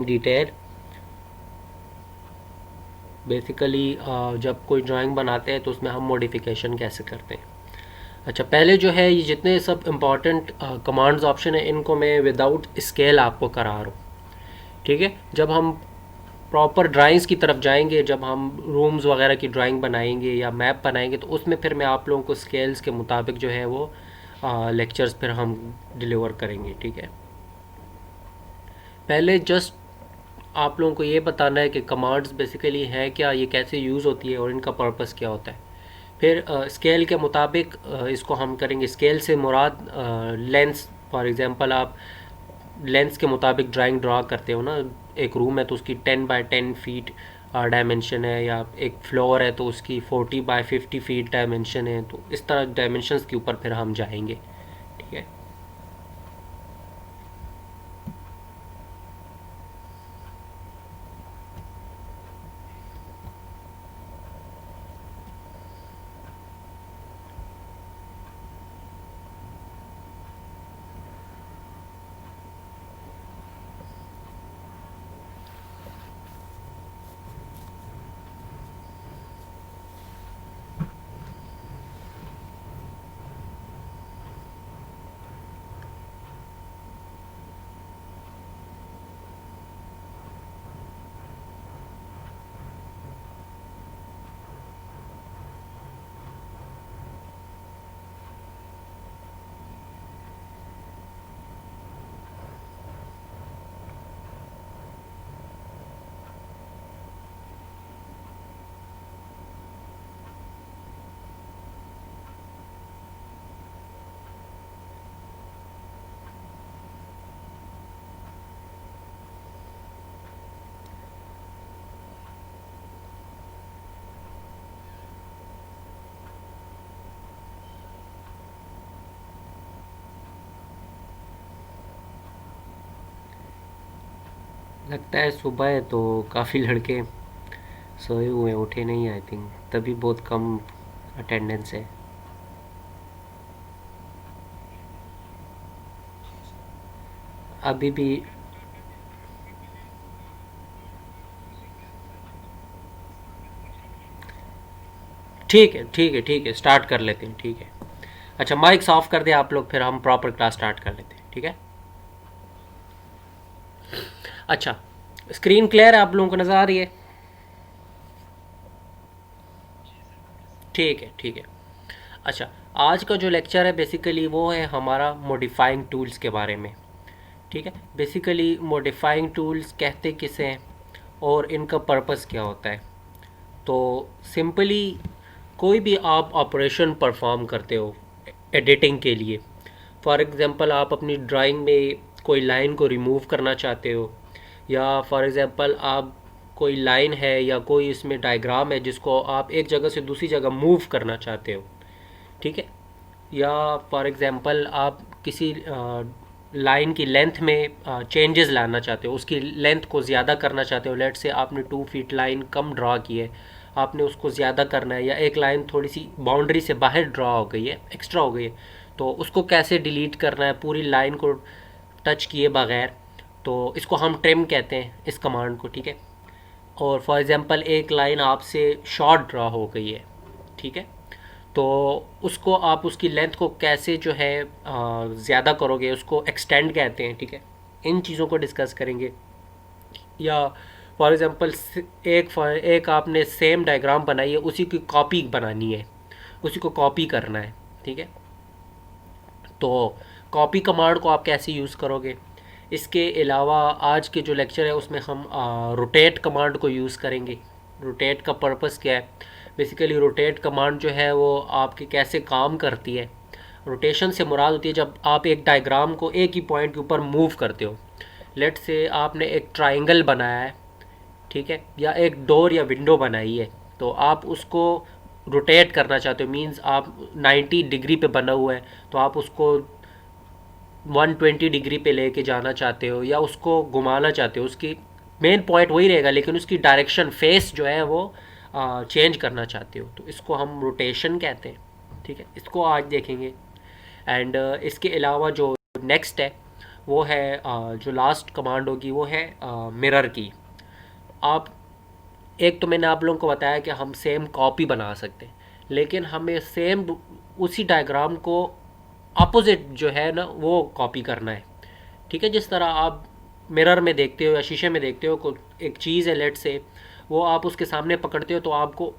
Detail basically जब कोई drawing बनाते हैं तो उसमें हम मॉडिफिकेशन कैसे करते हैं। अच्छा, पहले जो है ये जितने सब इम्पॉर्टेंट कमांड्स ऑप्शन है इनको मैं विदाउट स्केल आपको करा रहा हूँ। ठीक है, जब हम प्रॉपर ड्राइंग्स की तरफ जाएंगे, जब हम रूम्स वगैरह की ड्राइंग बनाएंगे या मैप बनाएंगे, तो उसमें फिर मैं आप लोगों को स्केल्स के मुताबिक जो है वो लेक्चर्स फिर हम डिलीवर करेंगे। ठीक है, पहले जस्ट आप लोगों को ये बताना है कि कमांड्स बेसिकली हैं क्या, ये कैसे यूज़ होती है और इनका पर्पस क्या होता है। फिर स्केल के मुताबिक इसको हम करेंगे। स्केल से मुराद लेंस, फॉर एग्जांपल आप लेंस के मुताबिक ड्राइंग ड्रा करते हो ना। एक रूम है तो उसकी 10 बाय 10 फीट डायमेंशन है, या एक फ्लोर है तो उसकी 40 बाय 50 फीट डायमेंशन है। तो इस तरह डायमेंशंस के ऊपर फिर हम जाएंगे। ठीक है, लगता है सुबह है तो काफ़ी लड़के सोए हुए हैं, उठे नहीं आई थिंक, तभी बहुत कम अटेंडेंस है। अभी भी ठीक है, ठीक है, ठीक है, स्टार्ट कर लेते हैं। ठीक है, अच्छा माइक्स ऑफ कर दे आप लोग, फिर हम प्रॉपर क्लास स्टार्ट कर लेते हैं। ठीक है, अच्छा स्क्रीन क्लियर है, आप लोगों को नज़र आ रही है? ठीक है, ठीक है। अच्छा, आज का जो लेक्चर है बेसिकली वो है हमारा मॉडिफाइंग टूल्स के बारे में। ठीक है, बेसिकली मॉडिफाइंग टूल्स कहते किसे हैं और इनका पर्पस क्या होता है। तो सिंपली कोई भी आप ऑपरेशन परफॉर्म करते हो एडिटिंग के लिए, फॉर एग्ज़ाम्पल आप अपनी ड्राइंग में कोई लाइन को रिमूव करना चाहते हो, या फॉर एग्ज़ाम्पल आप कोई लाइन है या कोई इसमें डायग्राम है जिसको आप एक जगह से दूसरी जगह मूव करना चाहते हो। ठीक है, या फॉर एग्ज़ाम्पल आप किसी लाइन की लेंथ में चेंजेस लाना चाहते हो, उसकी लेंथ को ज़्यादा करना चाहते हो। लेट से आपने 2 फीट लाइन कम ड्रा की है, आपने उसको ज़्यादा करना है, या एक लाइन थोड़ी सी बाउंड्री से बाहर ड्रा हो गई है, एक्स्ट्रा हो गई है, तो उसको कैसे डिलीट करना है पूरी लाइन को टच किए बगैर। तो इसको हम ट्रिम कहते हैं, इस कमांड को। ठीक है, और फॉर एग्ज़ाम्पल एक लाइन आपसे शॉर्ट ड्रा हो गई है। ठीक है, तो उसको आप उसकी लेंथ को कैसे जो है ज़्यादा करोगे, उसको एक्सटेंड कहते हैं। ठीक है, इन चीज़ों को डिस्कस करेंगे। या फॉर एग्ज़ाम्पल एक आपने सेम डायग्राम बनाई है, उसी की कॉपी बनानी है, उसी को कॉपी करना है। ठीक है, तो कॉपी कमांड को आप कैसे यूज़ करोगे। इसके अलावा आज के जो लेक्चर है उसमें हम रोटेट कमांड को यूज़ करेंगे। रोटेट का पर्पस क्या है, बेसिकली रोटेट कमांड जो है वो आपके कैसे काम करती है। रोटेशन से मुराद होती है जब आप एक डायग्राम को एक ही पॉइंट के ऊपर मूव करते हो। लेट से आपने एक ट्राइंगल बनाया है, ठीक है, या एक डोर या विंडो बनाई है, तो आप उसको रोटेट करना चाहते हो। मींस आप 90 डिग्री पे बना हुआ है, तो आप उसको 120 डिग्री पे लेके जाना चाहते हो या उसको घुमाना चाहते हो। उसकी मेन पॉइंट वही रहेगा, लेकिन उसकी डायरेक्शन फेस जो है वो चेंज करना चाहते हो, तो इसको हम रोटेशन कहते हैं। ठीक है, इसको आज देखेंगे। एंड इसके अलावा जो नेक्स्ट है वो है जो लास्ट कमांड होगी वो है मिरर की। आप एक तो मैंने आप लोगों को बताया कि हम सेम कॉपी बना सकते हैं, लेकिन हमें सेम उसी डायग्राम को अपोजिट जो है ना वो कॉपी करना है। ठीक है, जिस तरह आप मिरर में देखते हो या शीशे में देखते हो एक चीज़ है लेट से, वो आप उसके सामने पकड़ते हो तो आपको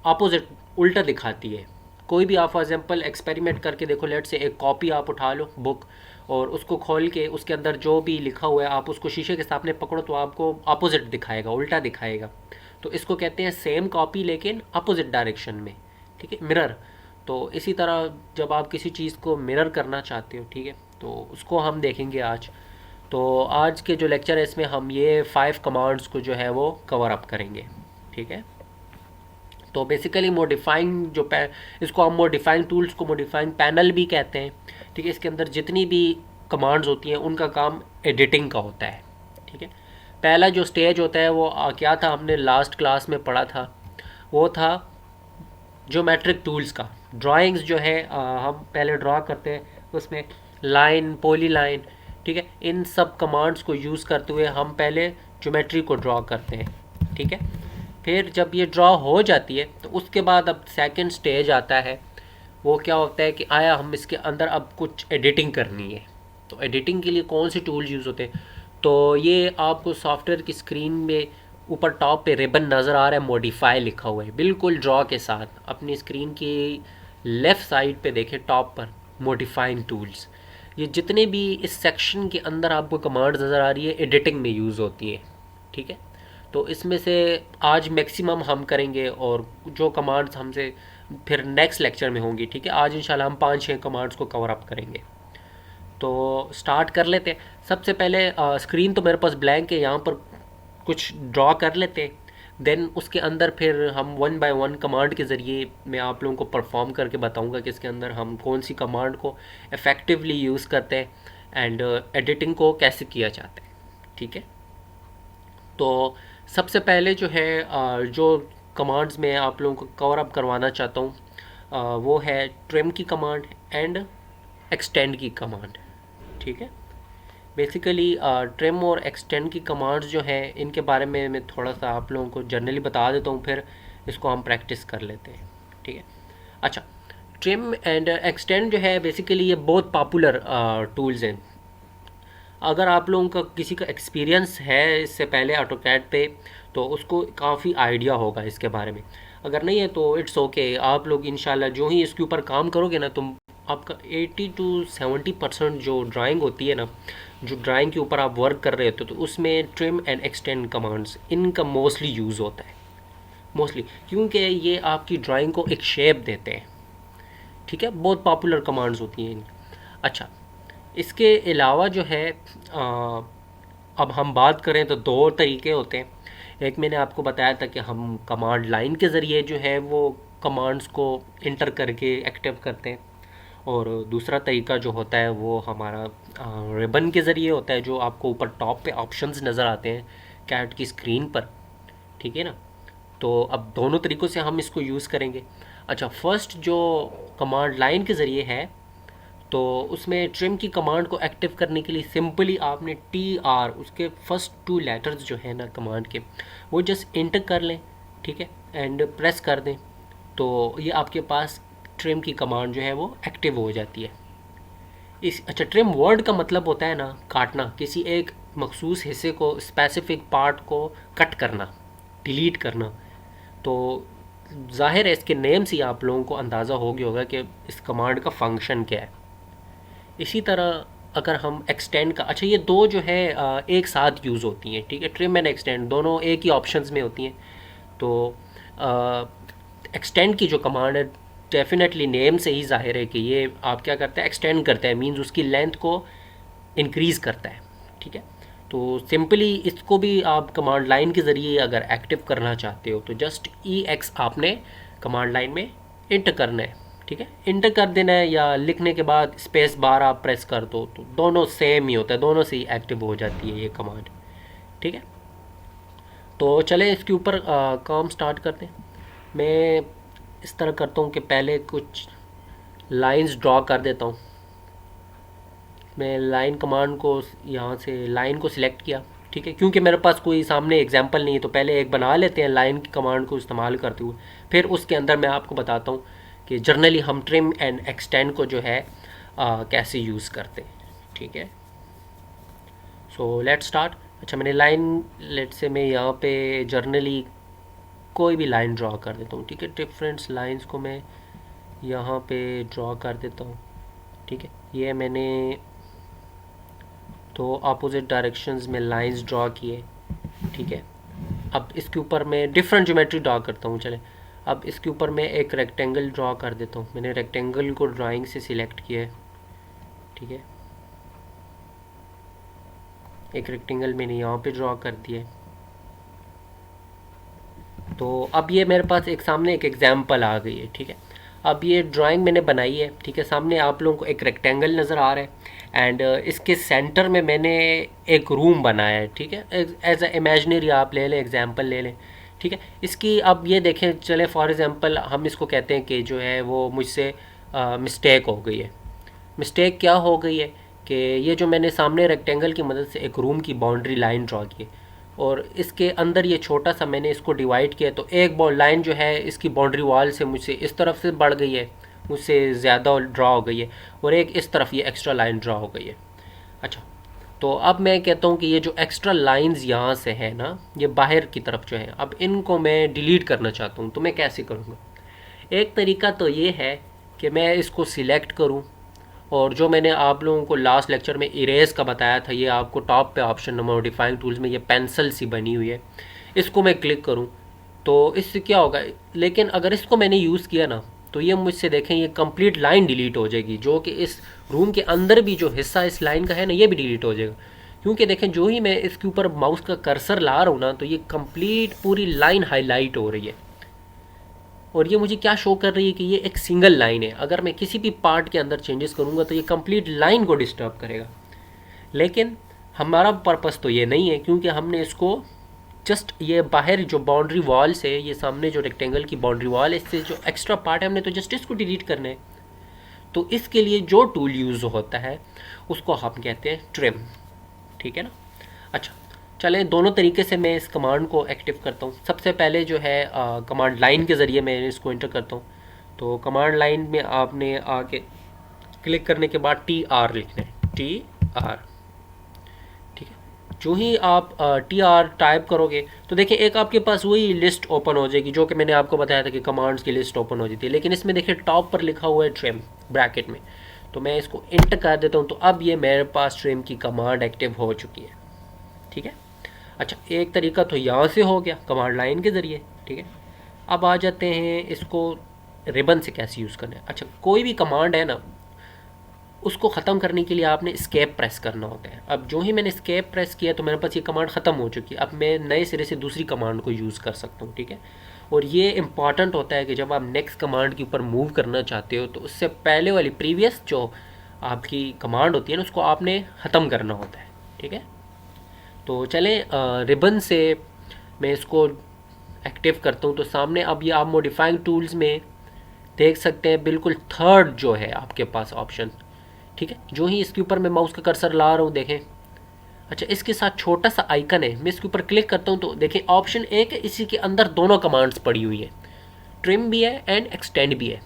अपोजिट उल्टा दिखाती है। कोई भी आप फॉर एग्जांपल एक्सपेरिमेंट करके देखो, लेट से एक कॉपी आप उठा लो बुक और उसको खोल के उसके अंदर जो भी लिखा हुआ है आप उसको शीशे के सामने पकड़ो तो आपको अपोजिट दिखाएगा, उल्टा दिखाएगा। तो इसको कहते हैं सेम कॉपी लेकिन अपोजिट डायरेक्शन में। ठीक है, मिरर। तो इसी तरह जब आप किसी चीज़ को मिरर करना चाहते हो, ठीक है, तो उसको हम देखेंगे आज। तो आज के जो लेक्चर है इसमें हम ये 5 कमांड्स को जो है वो कवर अप करेंगे। ठीक है, तो बेसिकली मॉडिफाइंग इसको हम मॉडिफाइंग टूल्स को मॉडिफाइंग पैनल भी कहते हैं। ठीक है, इसके अंदर जितनी भी कमांड्स होती हैं उनका काम एडिटिंग का होता है। ठीक है, पहला जो स्टेज होता है वो क्या था, हमने लास्ट क्लास में पढ़ा था, वो था ज्योमेट्रिक टूल्स का। ड्राइंग्स जो है हम पहले ड्रा करते हैं, उसमें लाइन, पॉली लाइन, ठीक है, इन सब कमांड्स को यूज़ करते हुए हम पहले ज्योमेट्री को ड्रा करते हैं। ठीक है, फिर जब ये ड्रा हो जाती है तो उसके बाद अब सेकंड स्टेज आता है। वो क्या होता है कि आया हम इसके अंदर अब कुछ एडिटिंग करनी है। तो एडिटिंग के लिए कौन से टूल यूज़ होते हैं, तो ये आपको सॉफ्टवेयर की स्क्रीन में ऊपर टॉप पे रिबन नज़र आ रहा है, मॉडिफाई लिखा हुआ है बिल्कुल ड्रॉ के साथ। अपनी स्क्रीन की लेफ़्ट साइड पे देखें टॉप पर मॉडिफाइंग टूल्स। ये जितने भी इस सेक्शन के अंदर आपको कमांड्स नज़र आ रही है एडिटिंग में यूज़ होती हैं। ठीक है, तो इसमें से आज मैक्सिमम हम करेंगे और जो कमांड्स हमसे फिर नेक्स्ट लेक्चर में होंगी। ठीक है, आज इंशाल्लाह हम 5-6 कमांड्स को कवर अप करेंगे। तो स्टार्ट कर लेते हैं। सबसे पहले स्क्रीन तो मेरे पास ब्लैंक है, यहाँ पर कुछ ड्रॉ कर लेते हैं। देन उसके अंदर फिर हम 1 बाय 1 कमांड के ज़रिए मैं आप लोगों को परफॉर्म करके बताऊंगा कि इसके अंदर हम कौन सी कमांड को इफ़ेक्टिवली यूज़ करते हैं एंड एडिटिंग को कैसे किया जाता है। ठीक है, तो सबसे पहले जो है जो कमांड्स मैं आप लोगों को कवर अप करवाना चाहता हूँ वो है ट्रिम की कमांड एंड एक्सटेंड की कमांड। ठीक है, बेसिकली ट्रिम और एक्सटेंड की कमांड्स जो हैं इनके बारे में मैं थोड़ा सा आप लोगों को जनरली बता देता हूँ, फिर इसको हम प्रैक्टिस कर लेते हैं। ठीक है, अच्छा, ट्रिम एंड एक्सटेंड जो है बेसिकली ये बहुत पॉपुलर टूल्स हैं। अगर आप लोगों का किसी का एक्सपीरियंस है इससे पहले ऑटोकैड पे तो उसको काफ़ी आइडिया होगा इसके बारे में। अगर नहीं है तो इट्स ओके, आप लोग इंशाल्लाह जो ही इसके ऊपर काम करोगे ना, तुम आपका 80 टू 70% जो ड्राइंग होती है ना, जो ड्राइंग के ऊपर आप वर्क कर रहे होते हो, तो उसमें ट्रिम एंड एक्सटेंड कमांड्स इनका मोस्टली यूज़ होता है। मोस्टली क्योंकि ये आपकी ड्राइंग को एक शेप देते हैं। ठीक है, बहुत पॉपुलर कमांड्स होती हैं इनकी। अच्छा, इसके अलावा जो है अब हम बात करें तो 2 तरीके होते हैं। एक मैंने आपको बताया था कि हम कमांड लाइन के ज़रिए जो है वो कमांड्स को इंटर करके एक्टिव करते हैं, और दूसरा तरीका जो होता है वो हमारा रिबन के ज़रिए होता है, जो आपको ऊपर टॉप पे ऑप्शंस नज़र आते हैं कैट की स्क्रीन पर। ठीक है ना, तो अब दोनों तरीक़ों से हम इसको यूज़ करेंगे। अच्छा, फर्स्ट जो कमांड लाइन के ज़रिए है तो उसमें ट्रिम की कमांड को एक्टिव करने के लिए सिंपली आपने TR उसके फर्स्ट 2 लेटर्स जो है ना कमांड के वो जस्ट इंटर कर लें। ठीक है, एंड प्रेस कर दें तो ये आपके पास ट्रिम की कमांड जो है वो एक्टिव हो जाती है। अच्छा, ट्रिम वर्ड का मतलब होता है ना काटना, किसी एक मखसूस हिस्से को, स्पेसिफिक पार्ट को कट करना, डिलीट करना। तो ज़ाहिर है इसके नेम से आप लोगों को अंदाज़ा हो गया होगा कि इस कमांड का फंक्शन क्या है। इसी तरह अगर हम एक्सटेंड का, अच्छा ये दो जो है एक साथ यूज़ होती हैं। ठीक है, ट्रिम एंड एक्सटेंड दोनों एक ही ऑप्शंस में होती हैं। तो एक्सटेंड की जो कमांड है डेफिनेटली नेम से ही जाहिर है कि ये आप क्या करता है, एक्सटेंड करता है, मींस उसकी लेंथ को इंक्रीज़ करता है। ठीक है, तो सिंपली इसको भी आप कमांड लाइन के ज़रिए अगर एक्टिव करना चाहते हो तो जस्ट EX आपने कमांड लाइन में इंटर करना है। ठीक है, इंटर कर देना है या लिखने के बाद स्पेस बार आप प्रेस कर दो तो दोनों सेम ही होता है, दोनों से ही एक्टिव हो जाती है ये कमांड। ठीक है, तो चलें इसके ऊपर काम स्टार्ट करते हैं। मैं इस तरह करता हूँ कि पहले कुछ लाइंस ड्रॉ कर देता हूँ। मैं लाइन कमांड को यहाँ से लाइन को सिलेक्ट किया, ठीक है, क्योंकि मेरे पास कोई सामने एग्जांपल नहीं है तो पहले एक बना लेते हैं लाइन की कमांड को इस्तेमाल करते हुए, फिर उसके अंदर मैं आपको बताता हूँ कि जर्नली हम ट्रिम एंड एक्सटेंड को जो है कैसे यूज़ करते हैं, ठीक है। So let's start. अच्छा, मैंने लाइन, लेट से मैं यहाँ पे जर्नली कोई भी लाइन ड्रॉ कर देता हूँ, ठीक है। डिफरेंट लाइंस को मैं यहाँ पे ड्रॉ कर देता हूँ, ठीक है। ये मैंने तो अपोजिट डायरेक्शंस में लाइंस ड्रॉ किए, ठीक है। अब इसके ऊपर मैं डिफरेंट ज्योमेट्री ड्रॉ करता हूँ, चले। अब इसके ऊपर मैं एक रेक्टेंगल ड्रॉ कर देता हूँ। मैंने रेक्टेंगल को ड्राइंग से सिलेक्ट किया है, ठीक है। एक रेक्टेंगल मैंने यहाँ पे ड्रॉ कर दिया है। तो अब ये मेरे पास एक सामने एक एग्जांपल आ गई है, ठीक है। अब ये ड्राइंग मैंने बनाई है, ठीक है। सामने आप लोगों को एक रेक्टेंगल नज़र आ रहा है एंड इसके सेंटर में मैंने एक रूम बनाया है, ठीक है। एज ए इमेजिनरी आप ले लें, एग्जांपल ले लें, ठीक है। इसकी अब ये देखें, चले फॉर एग्जांपल हम इसको कहते हैं कि जो है वो मुझसे मिस्टेक हो गई है। मिस्टेक क्या हो गई है कि ये जो मैंने सामने रेक्टेंगल की मदद से एक रूम की बाउंड्री लाइन ड्रॉ की है और इसके अंदर ये छोटा सा मैंने इसको डिवाइड किया, तो एक लाइन जो है इसकी बाउंड्री वॉल से मुझसे इस तरफ से बढ़ गई है, मुझसे ज़्यादा ड्रॉ हो गई है, और एक इस तरफ ये एक्स्ट्रा लाइन ड्रॉ हो गई है। अच्छा, तो अब मैं कहता हूँ कि ये जो एक्स्ट्रा लाइंस यहाँ से है ना, ये बाहर की तरफ जो है, अब इनको मैं डिलीट करना चाहता हूँ, तो मैं कैसे करूँगा? एक तरीका तो ये है कि मैं इसको सिलेक्ट करूँ और जो मैंने आप लोगों को लास्ट लेक्चर में इरेज का बताया था, ये आपको टॉप पे ऑप्शन मॉडिफाइंग टूल्स में ये पेंसिल सी बनी हुई है, इसको मैं क्लिक करूं तो इससे क्या होगा, लेकिन अगर इसको मैंने यूज़ किया ना तो ये मुझसे देखें ये कंप्लीट लाइन डिलीट हो जाएगी, जो कि इस रूम के अंदर भी जो हिस्सा इस लाइन का है ना ये भी डिलीट हो जाएगा, क्योंकि देखें जो ही मैं इसके ऊपर माउस का कर्सर ला रहा हूँ ना तो ये कंप्लीट पूरी लाइन हाईलाइट हो रही है और ये मुझे क्या शो कर रही है कि ये एक सिंगल लाइन है। अगर मैं किसी भी पार्ट के अंदर चेंजेस करूँगा तो ये कंप्लीट लाइन को डिस्टर्ब करेगा, लेकिन हमारा पर्पस तो ये नहीं है, क्योंकि हमने इसको जस्ट ये बाहर जो बाउंड्री वॉल से, ये सामने जो रेक्टेंगल की बाउंड्री वॉल है, इससे जो एक्स्ट्रा पार्ट है हमने तो जस्ट इसको डिलीट करना है। तो इसके लिए जो टूल यूज़ होता है उसको हम कहते हैं ट्रिम, ठीक है ना। अच्छा, चलें दोनों तरीके से मैं इस कमांड को एक्टिव करता हूँ। सबसे पहले जो है कमांड लाइन के ज़रिए मैं इसको इंटर करता हूँ। तो कमांड लाइन में आपने आके क्लिक करने के बाद TR लिखना है, TR, ठीक है। जो ही आप TR टाइप करोगे तो देखिए एक आपके पास वही लिस्ट ओपन हो जाएगी जो कि मैंने आपको बताया था कि कमांड्स की लिस्ट ओपन हो जाती है, लेकिन इसमें देखिए टॉप पर लिखा हुआ है ट्रिम ब्रैकेट में, तो मैं इसको इंटर कर देता हूँ। तो अब ये मेरे पास ट्रिम की कमांड एक्टिव हो चुकी है, ठीक है। अच्छा, एक तरीका तो यहाँ से हो गया कमांड लाइन के ज़रिए, ठीक है। अब आ जाते हैं इसको रिबन से कैसे यूज़ करना है। अच्छा, कोई भी कमांड है ना उसको ख़त्म करने के लिए आपने एस्केप प्रेस करना होता है। अब जो ही मैंने एस्केप प्रेस किया तो मेरे पास ये कमांड ख़त्म हो चुकी है। अब मैं नए सिरे से दूसरी कमांड को यूज़ कर सकता हूँ, ठीक है। और ये इंपॉर्टेंट होता है कि जब आप नेक्स्ट कमांड के ऊपर मूव करना चाहते हो तो उससे पहले वाली प्रीवियस जो आपकी कमांड होती है ना उसको आपने ख़त्म करना होता है, ठीक है। तो चलें रिबन से मैं इसको एक्टिव करता हूँ। तो सामने अब ये आप मॉडिफाइंग टूल्स में देख सकते हैं, बिल्कुल थर्ड जो है आपके पास ऑप्शन, ठीक है। जो ही इसके ऊपर मैं माउस का कर्सर ला रहा हूँ देखें, अच्छा इसके साथ छोटा सा आइकन है, मैं इसके ऊपर क्लिक करता हूँ तो देखें ऑप्शन एक है, इसी के अंदर दोनों कमांड्स पड़ी हुई है, ट्रिम भी है एंड एक्सटेंड भी है।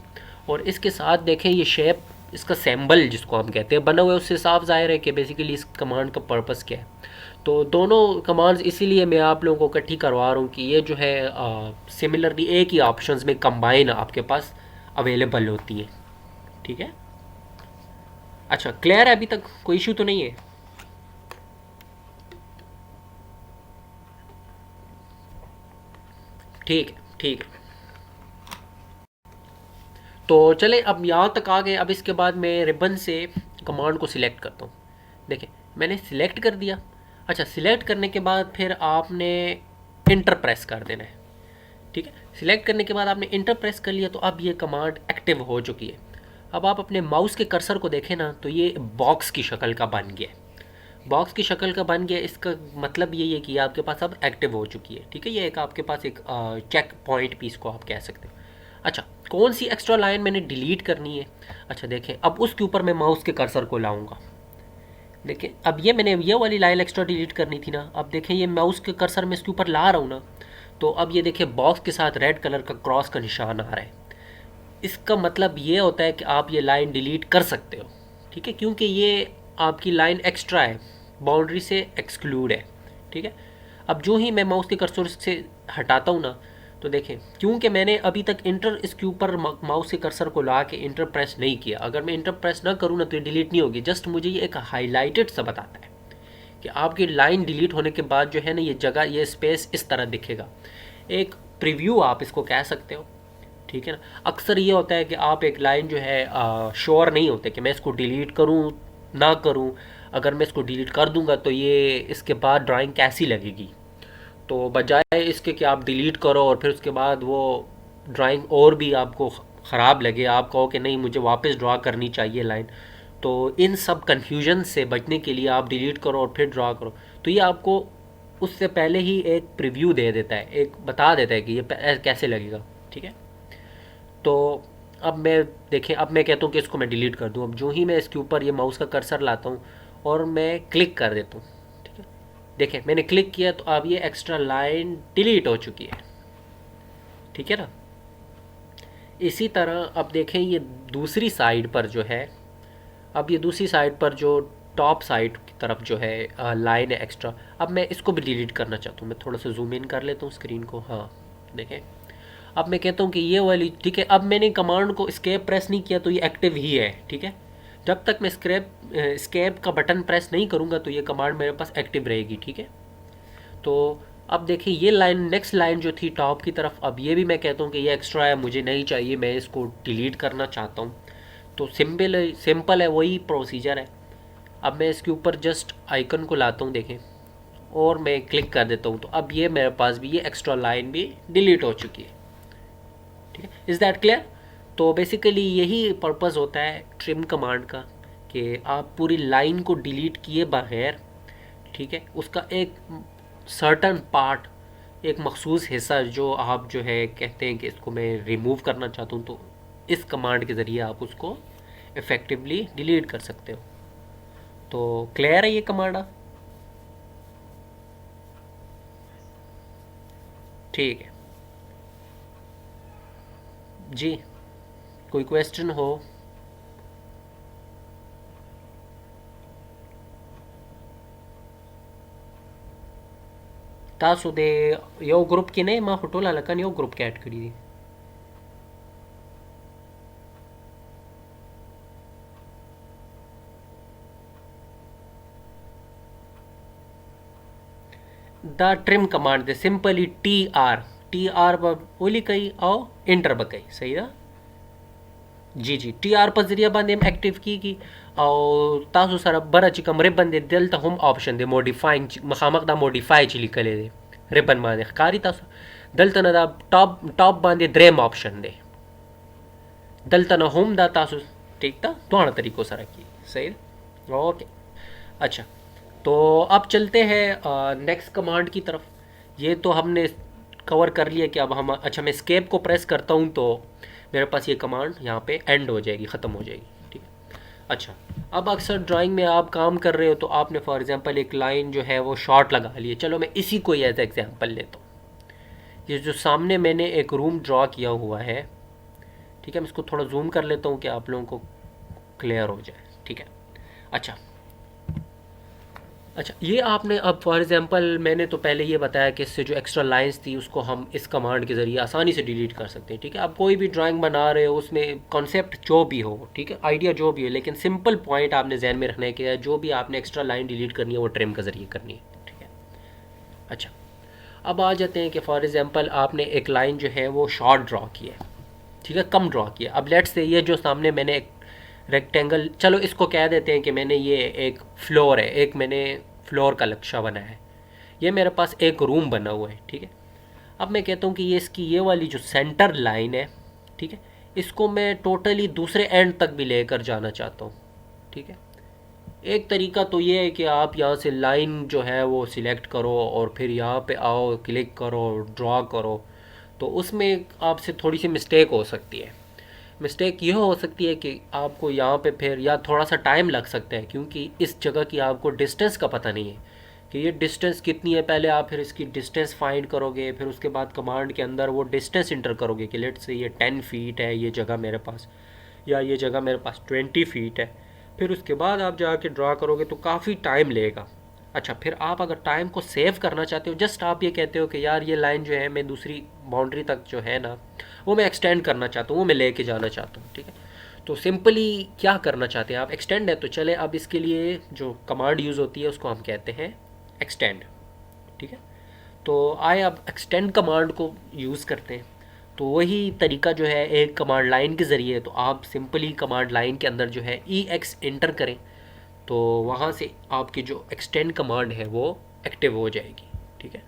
और इसके साथ देखें ये शेप, इसका सिंबल जिसको हम कहते हैं बना हुआ है, उससे साफ जाहिर है कि बेसिकली इस कमांड का पर्पस क्या है। तो दोनों कमांड्स इसीलिए मैं आप लोगों को इकट्ठी करवा रहा हूँ कि ये जो है सिमिलरली एक ही ऑप्शंस में कंबाइन आपके पास अवेलेबल होती हैं, ठीक है। अच्छा, क्लियर है? अभी तक कोई इशू तो नहीं है? ठीक है, ठीक है। तो चले अब यहाँ तक आ गए। अब इसके बाद मैं रिबन से कमांड को सिलेक्ट करता हूँ। देखें मैंने सिलेक्ट कर दिया। अच्छा, सिलेक्ट करने के बाद फिर आपने इंटर प्रेस कर देना है, ठीक है। सिलेक्ट करने के बाद आपने इंटर प्रेस कर लिया तो अब ये कमांड एक्टिव हो चुकी है। अब आप अपने माउस के कर्सर को देखें ना तो ये बॉक्स की शक्ल का बन गया, बॉक्स की शक्ल का बन गया। इसका मतलब यही है कि आपके पास अब एक्टिव हो चुकी है, ठीक है। ये एक आपके पास एक चेक पॉइंट पीस को आप कह सकते हो। अच्छा, कौन सी एक्स्ट्रा लाइन मैंने डिलीट करनी है? अच्छा देखें, अब उसके ऊपर मैं माउस के कर्सर को लाऊंगा, देखें अब ये मैंने ये वाली लाइन एक्स्ट्रा डिलीट करनी थी ना, अब देखें ये माउस के कर्सर में इसके ऊपर ला रहा हूँ ना, तो अब ये देखें बॉक्स के साथ रेड कलर का क्रॉस का निशान आ रहा है। इसका मतलब ये होता है कि आप ये लाइन डिलीट कर सकते हो, ठीक है, क्योंकि ये आपकी लाइन एक्स्ट्रा है, बाउंड्री से एक्सक्लूड है, ठीक है। अब जो ही मैं माउस के कर्सर से हटाता हूँ ना, तो देखें क्योंकि मैंने अभी तक इंटर इसके ऊपर माउस के कर्सर को ला के इंटर प्रेस नहीं किया, अगर मैं इंटर प्रेस ना करूँ ना तो ये डिलीट नहीं होगी। जस्ट मुझे ये एक हाईलाइटेड सा बताता है कि आपकी लाइन डिलीट होने के बाद जो है ना ये जगह, ये स्पेस इस तरह दिखेगा। एक प्रीव्यू आप इसको कह सकते हो, ठीक है ना। अक्सर ये होता है कि आप एक लाइन जो है श्योर नहीं होते कि मैं इसको डिलीट करूँ ना करूँ, अगर मैं इसको डिलीट कर दूंगा तो ये इसके बाद ड्राइंग कैसी लगेगी। तो बजाय इसके कि आप डिलीट करो और फिर उसके बाद वो ड्राइंग और भी आपको ख़राब लगे, आप कहो कि नहीं मुझे वापस ड्रा करनी चाहिए लाइन, तो इन सब कन्फ्यूजन से बचने के लिए आप डिलीट करो और फिर ड्रा करो। तो ये आपको उससे पहले ही एक प्रीव्यू दे देता है, एक बता देता है कि ये कैसे लगेगा, ठीक है। तो अब मैं देखें, अब मैं कहता हूँ कि इसको मैं डिलीट कर दूँ। अब जो ही मैं इसके ऊपर ये माउस का कर्सर लाता हूँ और मैं क्लिक कर देता हूँ, ठीक है, देखें मैंने क्लिक किया तो अब ये एक्स्ट्रा लाइन डिलीट हो चुकी है, ठीक है ना। इसी तरह अब देखें ये दूसरी साइड पर जो है, अब ये दूसरी साइड पर जो टॉप साइड की तरफ जो है लाइन है एक्स्ट्रा, अब मैं इसको भी डिलीट करना चाहता हूँ। मैं थोड़ा सा जूम इन कर लेता हूँ स्क्रीन को, हाँ देखें अब मैं कहता हूँ कि ये वाली, ठीक है, अब मैंने कमांड को एस्केप प्रेस नहीं किया तो ये एक्टिव ही है, ठीक है। जब तक मैं एस्केप का बटन प्रेस नहीं करूँगा तो ये कमांड मेरे पास एक्टिव रहेगी, ठीक है। तो अब देखिए ये लाइन, नेक्स्ट लाइन जो थी टॉप की तरफ, अब ये भी मैं कहता हूँ कि ये एक्स्ट्रा है, मुझे नहीं चाहिए, मैं इसको डिलीट करना चाहता हूँ। तो सिंपल है, वही प्रोसीजर है। अब मैं इसके ऊपर जस्ट आइकन को लाता हूँ देखें, और मैं क्लिक कर देता हूँ, तो अब ये मेरे पास भी ये एक्स्ट्रा लाइन भी डिलीट हो चुकी है, ठीक है। Is that clear? तो बेसिकली यही पर्पज़ होता है ट्रिम कमांड का, कि आप पूरी लाइन को डिलीट किए बगैर, ठीक है, उसका एक सर्टन पार्ट, एक मखसूस हिस्सा जो आप जो है कहते हैं कि इसको मैं रिमूव करना चाहता हूँ, तो इस कमांड के ज़रिए आप उसको इफ़ेक्टिवली डिलीट कर सकते हो। तो क्लियर है ये कमांड आप? ठीक है जी, कोई क्वेश्चन हो? तासुदे यो ग्रुप की नहीं, माँ फोटो लालकन यो ग्रुप के ऐड करी थी। The trim command they simply T R बोली कही आओ इंटर बकई सही ना। जी जी, टी आर पर जरिया बंदे हम एक्टिव की और तासु सर बरा चिकम रिबन दे दिल तो हम ऑप्शन दे मॉडिफाइंग मखामक दा मॉडिफाई चिली कले दे रिबन बांधे कारी तासु दल तना दा टॉप टॉप बांधे द्रेम ऑप्शन दे दल तना होम दा तासु, ठीक था दोनों तरीकों से रखी सही। ओके अच्छा, तो अब चलते हैं नेक्स्ट कमांड की तरफ। ये तो हमने कवर कर लिया कि अब हम, अच्छा मैं स्केप को प्रेस करता हूँ तो मेरे पास ये कमांड यहाँ पे एंड हो जाएगी, ख़त्म हो जाएगी, ठीक है। अच्छा, अब अक्सर ड्राइंग में आप काम कर रहे हो तो आपने फॉर एग्जांपल एक लाइन जो है वो शॉर्ट लगा ली है, चलो मैं इसी को एज एग्जांपल लेता हूँ। ये जो सामने मैंने एक रूम ड्रॉ किया हुआ है, ठीक है, मैं इसको थोड़ा जूम कर लेता हूँ कि आप लोगों को क्लियर हो जाए, ठीक है। अच्छा अच्छा, ये आपने अब फॉर एग्जांपल मैंने तो पहले ये बताया कि इससे जो एक्स्ट्रा लाइंस थी उसको हम इस कमांड के ज़रिए आसानी से डिलीट कर सकते हैं, ठीक है। आप कोई भी ड्राइंग बना रहे हो उसमें कॉन्सेप्ट जो भी हो, ठीक है, आइडिया जो भी हो, लेकिन सिंपल पॉइंट आपने जहन में रखना है कि जो भी आपने एक्स्ट्रा लाइन डिलीट करनी है वो ट्रिम के ज़रिए करनी है, ठीक है। अच्छा, अब आ जाते हैं कि फॉर एग्जांपल आपने एक लाइन जो है वो शॉर्ट ड्रॉ की है, ठीक है, कम ड्रॉ किया। अब लेट्स से ये जो सामने मैंने एक रेक्टेंगल, चलो इसको कह देते हैं कि मैंने ये एक फ्लोर है, एक मैंने फ्लोर का नक्शा बनाया है, ये मेरे पास एक रूम बना हुआ है, ठीक है। अब मैं कहता हूँ कि ये इसकी ये वाली जो सेंटर लाइन है, ठीक है, इसको मैं टोटली दूसरे एंड तक भी लेकर जाना चाहता हूँ, ठीक है। एक तरीका तो ये है कि आप यहाँ से लाइन जो है वो सिलेक्ट करो और फिर यहाँ पे आओ, क्लिक करो, ड्रॉ करो, तो उसमें आपसे थोड़ी सी मिस्टेक हो सकती है। मिस्टेक ये हो सकती है कि आपको यहाँ पे फिर या थोड़ा सा टाइम लग सकता है, क्योंकि इस जगह की आपको डिस्टेंस का पता नहीं है कि ये डिस्टेंस कितनी है। पहले आप फिर इसकी डिस्टेंस फाइंड करोगे, फिर उसके बाद कमांड के अंदर वो डिस्टेंस इंटर करोगे कि लेट से ये 10 फीट है ये जगह मेरे पास, या ये जगह मेरे पास 20 फीट है। फिर उसके बाद आप जाके ड्रा करोगे तो काफ़ी टाइम लेगा। अच्छा, फिर आप अगर टाइम को सेव करना चाहते हो, जस्ट आप ये कहते हो कि यार ये लाइन जो है मैं दूसरी बाउंड्री तक जो है ना वो मैं एक्सटेंड करना चाहता हूँ, वो मैं लेके जाना चाहता हूँ, ठीक है। तो सिंपली क्या करना चाहते हैं आप, एक्सटेंड है तो चले अब इसके लिए जो कमांड यूज़ होती है उसको हम कहते हैं एक्सटेंड, ठीक है। तो आए अब एक्सटेंड कमांड को यूज़ करते हैं। तो वही तरीका जो है एक कमांड लाइन के ज़रिए, तो आप सिंपली कमांड लाइन के अंदर जो है EX इंटर करें, तो वहाँ से आपकी जो एक्सटेंड कमांड है वो एक्टिव हो जाएगी, ठीक है।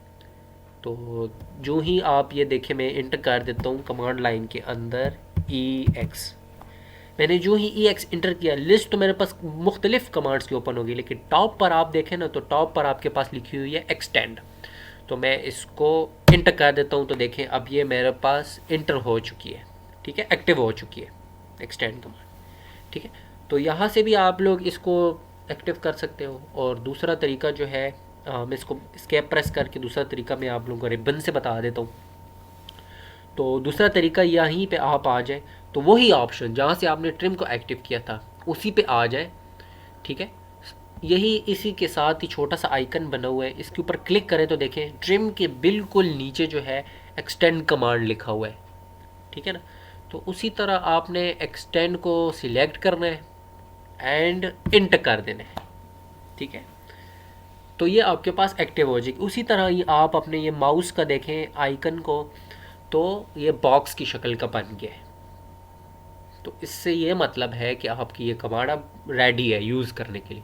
तो जो ही आप ये देखें, मैं इंटर कर देता हूँ कमांड लाइन के अंदर EX। मैंने जो ही EX इंटर किया, लिस्ट तो मेरे पास मुख्तलिफ कमांड्स की ओपन होगी, लेकिन टॉप पर आप देखें ना तो टॉप पर आपके पास लिखी हुई है एक्सटेंड। तो मैं इसको इंटर कर देता हूँ, तो देखें अब ये मेरे पास इंटर हो चुकी है, ठीक है, एक्टिव हो चुकी है एक्सटेंड कमांड, ठीक है। तो यहाँ से भी आप लोग इसको एक्टिव कर सकते हो। और दूसरा तरीका जो है, मैं इसको स्केप प्रेस करके दूसरा तरीका मैं आप लोगों को रिबन से बता देता हूँ। तो दूसरा तरीका यहीं पे आप आ जाए, तो वही ऑप्शन जहाँ से आपने ट्रिम को एक्टिव किया था उसी पे आ जाए, ठीक है। यही इसी के साथ ही छोटा सा आइकन बना हुआ है, इसके ऊपर क्लिक करें तो देखें ट्रिम के बिल्कुल नीचे जो है एक्सटेंड कमांड लिखा हुआ है, ठीक है ना। तो उसी तरह आपने एक्सटेंड को सिलेक्ट करना है एंड इंटर कर देना है, ठीक है। तो ये आपके पास एक्टिव हो जाएगी। उसी तरह ही आप अपने ये माउस का देखें आइकन को, तो ये बॉक्स की शक्ल का बन गया है। तो इससे ये मतलब है कि आपकी ये कमांड अब रेडी है यूज़ करने के लिए।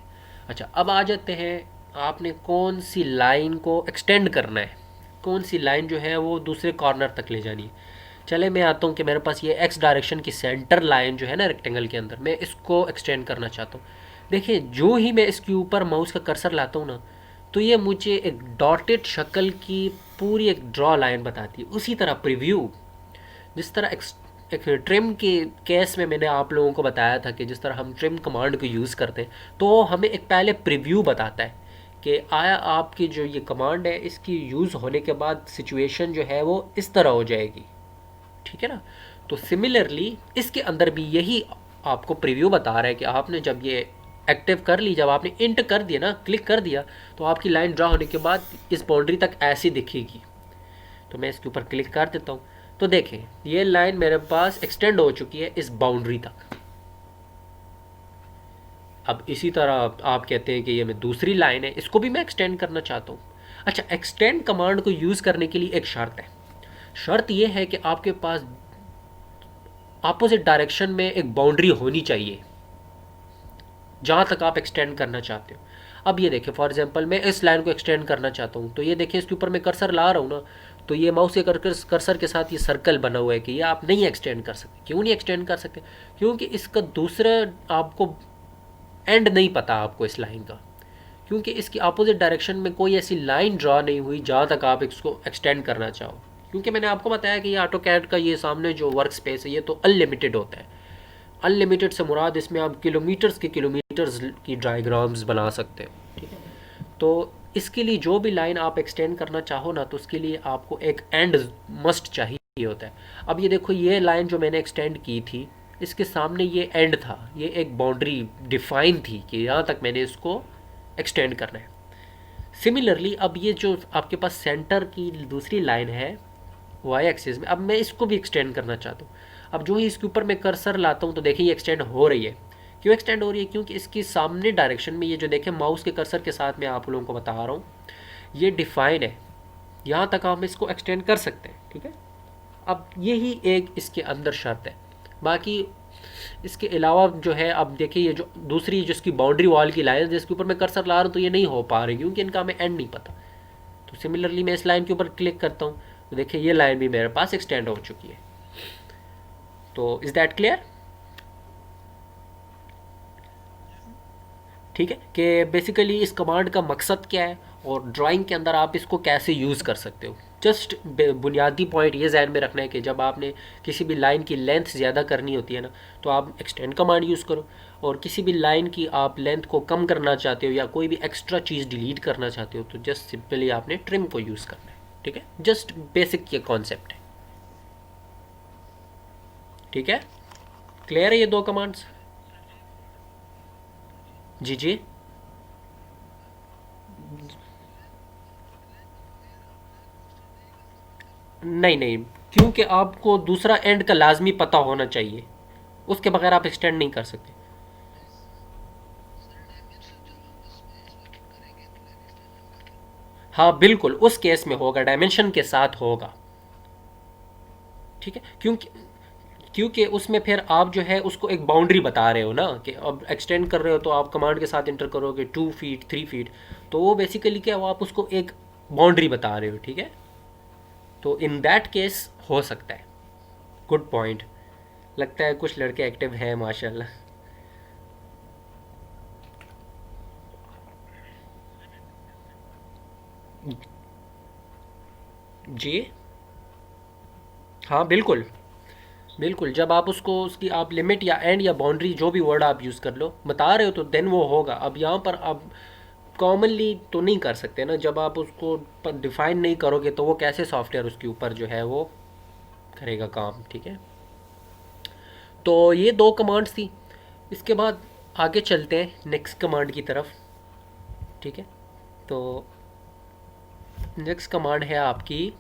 अच्छा, अब आ जाते हैं आपने कौन सी लाइन को एक्सटेंड करना है, कौन सी लाइन जो है वो दूसरे कॉर्नर तक ले जानी है। चले मैं आता हूँ कि मेरे पास ये एक्स डायरेक्शन की सेंटर लाइन जो है ना रेक्टेंगल के अंदर, मैं इसको एक्सटेंड करना चाहता हूँ। देखिए जो ही मैं इसके ऊपर माउस का कर्सर लाता हूँ ना, तो ये मुझे एक डॉटेड शक्ल की पूरी एक ड्रॉ लाइन बताती है। उसी तरह प्रीव्यू, जिस तरह एक ट्रिम के केस में मैंने आप लोगों को बताया था कि जिस तरह हम ट्रिम कमांड को यूज़ करते हैं, तो हमें एक पहले प्रीव्यू बताता है कि आया आपकी जो ये कमांड है इसकी यूज़ होने के बाद सिचुएशन जो है वो इस तरह हो जाएगी, ठीक है ना। तो सिमिलरली इसके अंदर भी यही आपको प्रीव्यू बता रहा है कि आपने जब ये एक्टिव कर ली, जब आपने इंट कर दिया ना, क्लिक कर दिया, तो आपकी लाइन ड्रा होने के बाद इस बाउंड्री तक ऐसी दिखेगी। तो मैं इसके ऊपर क्लिक कर देता हूँ, तो देखें ये लाइन मेरे पास एक्सटेंड हो चुकी है इस बाउंड्री तक। अब इसी तरह आप कहते हैं कि ये मैं दूसरी लाइन है, इसको भी मैं एक्सटेंड करना चाहता हूँ। अच्छा, एक्सटेंड कमांड को यूज़ करने के लिए एक शर्त है। शर्त ये है कि आपके पास अपोजिट डायरेक्शन में एक बाउंड्री होनी चाहिए जहाँ तक आप एक्सटेंड करना चाहते हो। अब ये देखें फॉर एग्जांपल मैं इस लाइन को एक्सटेंड करना चाहता हूँ, तो ये देखें इसके ऊपर मैं कर्सर ला रहा हूँ ना, तो ये माउस के कर्सर के साथ ये सर्कल बना हुआ है कि ये आप नहीं एक्सटेंड कर सकते। क्यों नहीं एक्सटेंड कर सकते? क्योंकि इसका दूसरा आपको एंड नहीं पता आपको इस लाइन का, क्योंकि इसकी अपोजिट डायरेक्शन में कोई ऐसी लाइन ड्रा नहीं हुई जहाँ तक आप इसको एक्सटेंड करना चाहो। क्योंकि मैंने आपको बताया कि ये ऑटो कैड का ये सामने जो वर्क स्पेस है ये तो अनलिमिटेड होता है। अनलिमिटेड से मुराद इसमें आप किलोमीटर्स के किलोमीटर्स की डायग्राम्स बना सकते हो, ठीक है। तो इसके लिए जो भी लाइन आप एक्सटेंड करना चाहो ना, तो उसके लिए आपको एक एंड मस्ट चाहिए होता है। अब ये देखो ये लाइन जो मैंने एक्सटेंड की थी, इसके सामने ये एंड था, ये एक बाउंड्री डिफाइन थी कि यहाँ तक मैंने इसको एक्सटेंड करना है। सिमिलरली अब ये जो आपके पास सेंटर की दूसरी लाइन है वाई एक्सिस में, अब मैं इसको भी एक्सटेंड करना चाहता हूँ। अब जो ही इसके ऊपर मैं कर्सर लाता हूँ तो देखिए ये एक्सटेंड हो रही है। क्यों एक्सटेंड हो रही है? क्योंकि इसकी सामने डायरेक्शन में ये जो देखें माउस के कर्सर के साथ मैं आप लोगों को बता रहा हूँ ये डिफाइन है, यहाँ तक हम इसको एक्सटेंड कर सकते हैं, ठीक है। अब यही एक इसके अंदर शर्त है। बाकी इसके अलावा जो है, अब देखिए ये जो दूसरी जिसकी बाउंड्री वॉल की लाइन जिसके ऊपर मैं कर्सर ला रहा हूँ तो ये नहीं हो पा रही क्योंकि इनका हमें एंड नहीं पता। तो सिमिलरली मैं इस लाइन के ऊपर क्लिक करता हूँ तो देखिए ये लाइन भी मेरे पास एक्सटेंड हो चुकी है। तो इज़ दैट क्लियर? ठीक है कि बेसिकली इस कमांड का मकसद क्या है और ड्राइंग के अंदर आप इसको कैसे यूज़ कर सकते हो। जस्ट बुनियादी पॉइंट ये जहन में रखना है कि जब आपने किसी भी लाइन की लेंथ ज़्यादा करनी होती है ना, तो आप एक्सटेंड कमांड यूज़ करो, और किसी भी लाइन की आप लेंथ को कम करना चाहते हो या कोई भी एक्स्ट्रा चीज़ डिलीट करना चाहते हो, तो जस्ट सिंपली आपने ट्रिम को यूज़ करना है। ठीक है, जस्ट बेसिक ये कॉन्सेप्ट है। ठीक है, क्लियर है ये दो कमांड्स? जी जी। नहीं नहीं, क्योंकि आपको दूसरा एंड का लाजमी पता होना चाहिए, उसके बगैर आप एक्सटेंड नहीं कर सकते। हाँ बिल्कुल, उस केस में होगा, डायमेंशन के साथ होगा। ठीक है, क्योंकि क्योंकि उसमें फिर आप जो है उसको एक बाउंड्री बता रहे हो ना, कि अब एक्सटेंड कर रहे हो तो आप कमांड के साथ इंटर करोगे 2 फीट 3 फीट, तो वो बेसिकली क्या, वो आप उसको एक बाउंड्री बता रहे हो। ठीक है, तो इन दैट केस हो सकता है। गुड पॉइंट, लगता है कुछ लड़के एक्टिव हैं माशाल्लाह। जी हाँ बिल्कुल। बिल्कुल, जब आप उसको उसकी आप लिमिट या एंड या बाउंड्री जो भी वर्ड आप यूज़ कर लो बता रहे हो, तो देन वो होगा। अब यहाँ पर आप कॉमनली तो नहीं कर सकते ना, जब आप उसको डिफाइन नहीं करोगे तो वो कैसे सॉफ्टवेयर उसके ऊपर जो है वो करेगा काम। ठीक है, तो ये दो कमांड्स थी। इसके बाद आगे चलते हैं नेक्स्ट कमांड की तरफ। ठीक है, तो नेक्स्ट कमांड है आपकी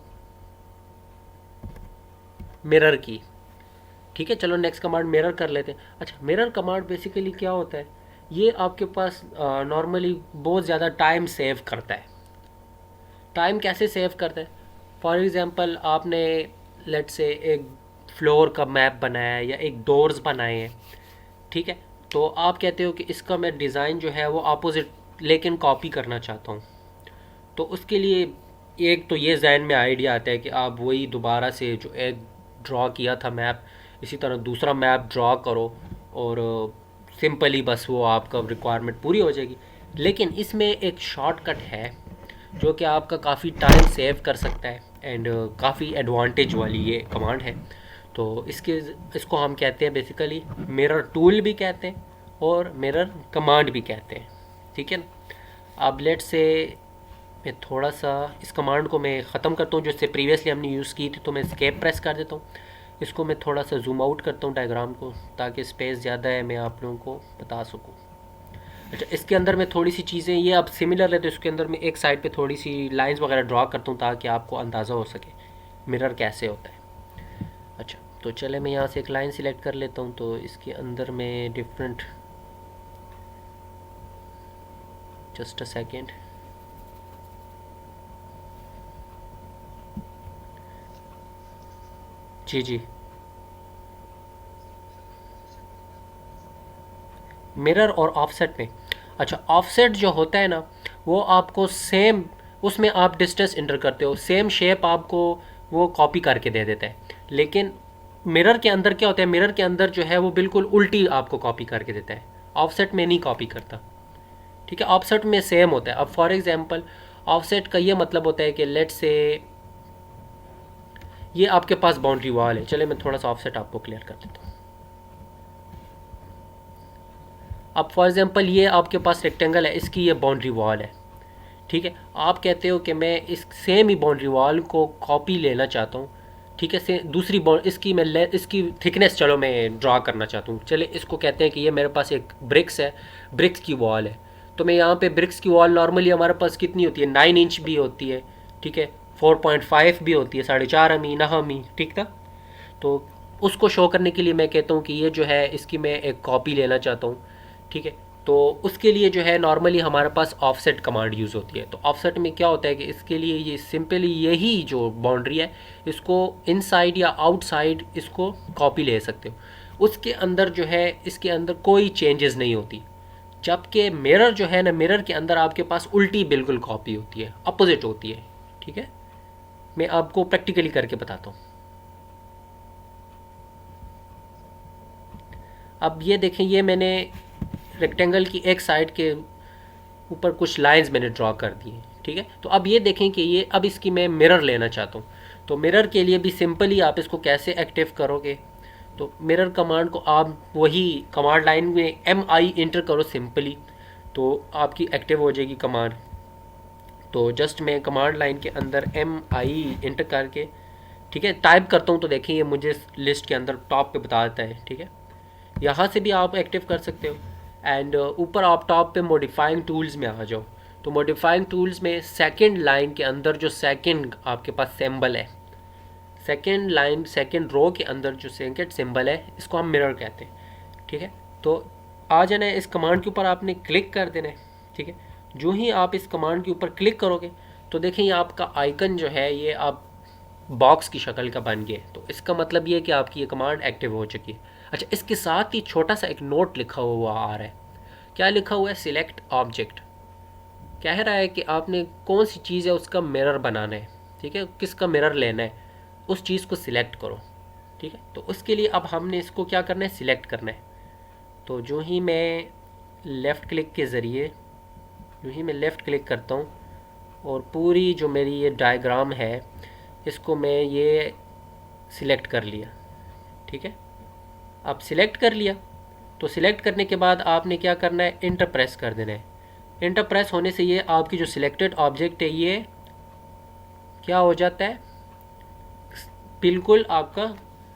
मिरर की। ठीक है, चलो नेक्स्ट कमांड मिरर कर लेते हैं। अच्छा, मिरर कमांड बेसिकली क्या होता है, ये आपके पास नॉर्मली बहुत ज़्यादा टाइम सेव करता है। टाइम कैसे सेव करता है, फॉर एग्ज़ाम्पल आपने लेट से एक फ्लोर का मैप बनाया है या एक डोर्स बनाए हैं। ठीक है, तो आप कहते हो कि इसका मैं डिज़ाइन जो है वो अपोजिट लेकिन कॉपी करना चाहता हूँ। तो उसके लिए एक तो ये जहन में आइडिया आता है कि आप वही दोबारा से जो एक ड्रॉ किया था मैप, इसी तरह दूसरा मैप ड्रॉ करो, और सिंपली बस वो आपका रिक्वायरमेंट पूरी हो जाएगी। लेकिन इसमें एक शॉर्टकट है जो कि आपका काफ़ी टाइम सेव कर सकता है, एंड काफ़ी एडवांटेज वाली ये कमांड है। तो इसको हम कहते हैं बेसिकली मिरर टूल भी कहते हैं और मिरर कमांड भी कहते हैं। ठीक है ना, अब लेट से मैं थोड़ा सा इस कमांड को मैं ख़त्म करता हूँ जो इससे प्रीवियसली हमने यूज़ की थी, तो मैं स्केप प्रेस कर देता हूँ। इसको मैं थोड़ा सा जूम आउट करता हूँ डायग्राम को, ताकि स्पेस ज़्यादा है मैं आप लोगों को बता सकूँ। अच्छा, इसके अंदर में थोड़ी सी चीज़ें ये अब सिमिलर है, तो इसके अंदर मैं एक साइड पे थोड़ी सी लाइंस वगैरह ड्रॉ करता हूँ ताकि आपको अंदाज़ा हो सके मिरर कैसे होता है। अच्छा, तो चले मैं यहाँ से एक लाइन सिलेक्ट कर लेता हूँ, तो इसके अंदर में डिफरेंट, जस्ट अ सेकेंड। जी जी, मिरर और ऑफसेट में। अच्छा, ऑफसेट जो होता है ना, वो आपको सेम, उसमें आप डिस्टेंस इंटर करते हो, सेम शेप आपको वो कॉपी करके दे देता है। लेकिन मिरर के अंदर क्या होता है, मिरर के अंदर जो है वो बिल्कुल उल्टी आपको कॉपी करके देता है, ऑफसेट में नहीं कॉपी करता। ठीक है, ऑफसेट में सेम होता है। अब फॉर एग्जांपल ऑफसेट का ये मतलब होता है कि लेट से ये आपके पास बाउंड्री वॉल है। चले मैं थोड़ा सा ऑफसेट आपको क्लियर कर देता हूँ। अब फॉर एग्जांपल ये आपके पास रेक्टेंगल है, इसकी ये बाउंड्री वॉल है। ठीक है, आप कहते हो कि मैं इस सेम ही बाउंड्री वॉल को कॉपी लेना चाहता हूँ। ठीक है, से दूसरी इसकी मैं इसकी थिकनेस चलो मैं ड्रा करना चाहता हूँ। चले इसको कहते हैं कि ये मेरे पास एक ब्रिक्स है, ब्रिक्स की वॉल है। तो मैं यहाँ पे ब्रिक्स की वॉल नॉर्मली हमारे पास कितनी होती है, 9 इंच भी होती है। ठीक है, 4.5 भी होती है, 4.5 अमी नहमी। ठीक था, तो उसको शो करने के लिए मैं कहता हूँ कि ये जो है इसकी मैं एक कॉपी लेना चाहता हूँ। ठीक है, तो उसके लिए जो है नॉर्मली हमारे पास ऑफसेट कमांड यूज़ होती है। तो ऑफसेट में क्या होता है कि इसके लिए ये सिंपली यही जो बाउंड्री है, इसको इनसाइड या आउटसाइड इसको कॉपी ले सकते हो। उसके अंदर जो है इसके अंदर कोई चेंजेस नहीं होती। जबकि मिरर जो है ना, मिरर के अंदर आपके पास उल्टी बिल्कुल कॉपी होती है, अपोजिट होती है। ठीक है, मैं आपको प्रैक्टिकली करके बताता हूँ। अब ये देखें, ये मैंने रेक्टेंगल की एक साइड के ऊपर कुछ लाइंस मैंने ड्रॉ कर दी हैं। ठीक है। तो अब ये देखें कि ये अब इसकी मैं मिरर लेना चाहता हूँ, तो मिरर के लिए भी सिंपली आप इसको कैसे एक्टिव करोगे, तो मिरर कमांड को आप वही कमांड लाइन में MI इंटर करो सिंपली, तो आपकी एक्टिव हो जाएगी कमांड। तो जस्ट मैं कमांड लाइन के अंदर MI इंटर करके, ठीक है, टाइप करता हूँ, तो देखिए ये मुझे लिस्ट के अंदर टॉप पे बता देता है, ठीक है। यहाँ से भी आप एक्टिव कर सकते हो। एंड ऊपर आप टॉप पे मॉडिफाइंग टूल्स में आ जाओ, तो मॉडिफाइंग टूल्स में सेकंड लाइन के अंदर जो सेकंड आपके पास सिंबल है, सेकंड लाइन सेकंड रो के अंदर जो सेकंड सिंबल है, इसको हम मिरर कहते हैं, ठीक है। तो आ जाना है, इस कमांड के ऊपर आपने क्लिक कर देना है, ठीक है। जो ही आप इस कमांड के ऊपर क्लिक करोगे तो देखिए ये आपका आइकन जो है ये आप बॉक्स की शक्ल का बन गया, तो इसका मतलब ये है कि आपकी ये कमांड एक्टिव हो चुकी है। अच्छा, इसके साथ ही छोटा सा एक नोट लिखा हुआ आ रहा है, क्या लिखा हुआ है, सिलेक्ट ऑब्जेक्ट। कह रहा है कि आपने कौन सी चीज़ है उसका मिरर बनाना है, ठीक है, किसका मिरर लेना है, उस चीज़ को सिलेक्ट करो, ठीक है। तो उसके लिए अब हमने इसको क्या करना है, सिलेक्ट करना है। तो जो ही मैं लेफ़्ट क्लिक के ज़रिए, जो ही मैं लेफ़्ट क्लिक करता हूँ और पूरी जो मेरी ये डायग्राम है इसको मैं ये सिलेक्ट कर लिया, ठीक है। अब सिलेक्ट कर लिया, तो सिलेक्ट करने के बाद आपने क्या करना है, इंटर प्रेस कर देना है। इंटर प्रेस होने से ये आपकी जो सिलेक्टेड ऑब्जेक्ट है ये क्या हो जाता है, बिल्कुल आपका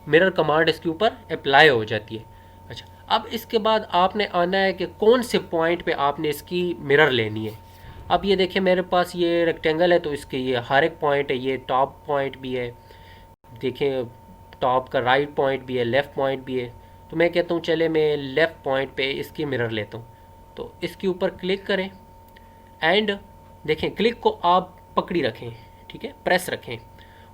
मिरर कमांड इसके ऊपर अप्लाई हो जाती है। अच्छा, अब इसके बाद आपने आना है कि कौन से पॉइंट पे आपने इसकी मिरर लेनी है। अब ये देखिए मेरे पास ये रेक्टेंगल है, तो इसके ये हर एक पॉइंट है, ये टॉप पॉइंट भी है, देखें टॉप का राइट पॉइंट भी है, लेफ़्ट पॉइंट भी है। तो मैं कहता हूँ चले मैं लेफ़्ट पॉइंट पे इसकी मिरर लेता हूँ, तो इसके ऊपर क्लिक करें एंड देखें क्लिक को आप पकड़ी रखें, ठीक है, प्रेस रखें,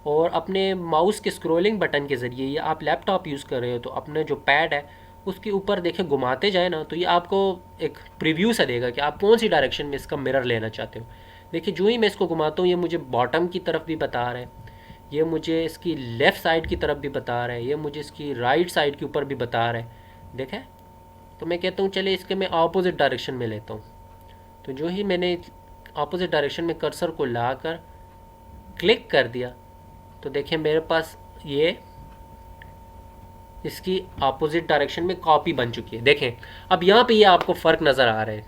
और अपने माउस के स्क्रॉलिंग बटन के ज़रिए, या आप लैपटॉप यूज़ कर रहे हो तो अपने जो पैड है उसके ऊपर देखें घुमाते जाए ना, तो ये आपको एक प्रीव्यू सा देगा कि आप कौन सी डायरेक्शन में इसका मिरर लेना चाहते हो। देखिए जो ही मैं इसको घुमाता हूँ ये मुझे बॉटम की तरफ भी बता रहा है, ये मुझे इसकी लेफ़्ट साइड की तरफ भी बता रहा है, ये मुझे इसकी राइट साइड के ऊपर भी बता रहा है, देखें। तो मैं कहता हूँ चले इसके मैं अपोजिट डायरेक्शन में लेता हूँ। तो जो ही मैंने अपोजिट डायरेक्शन में कर्सर को ला कर क्लिक कर दिया, तो देखें मेरे पास ये इसकी अपोजिट डायरेक्शन में कॉपी बन चुकी है। देखें अब यहाँ पे ये आपको फ़र्क नज़र आ रहा है,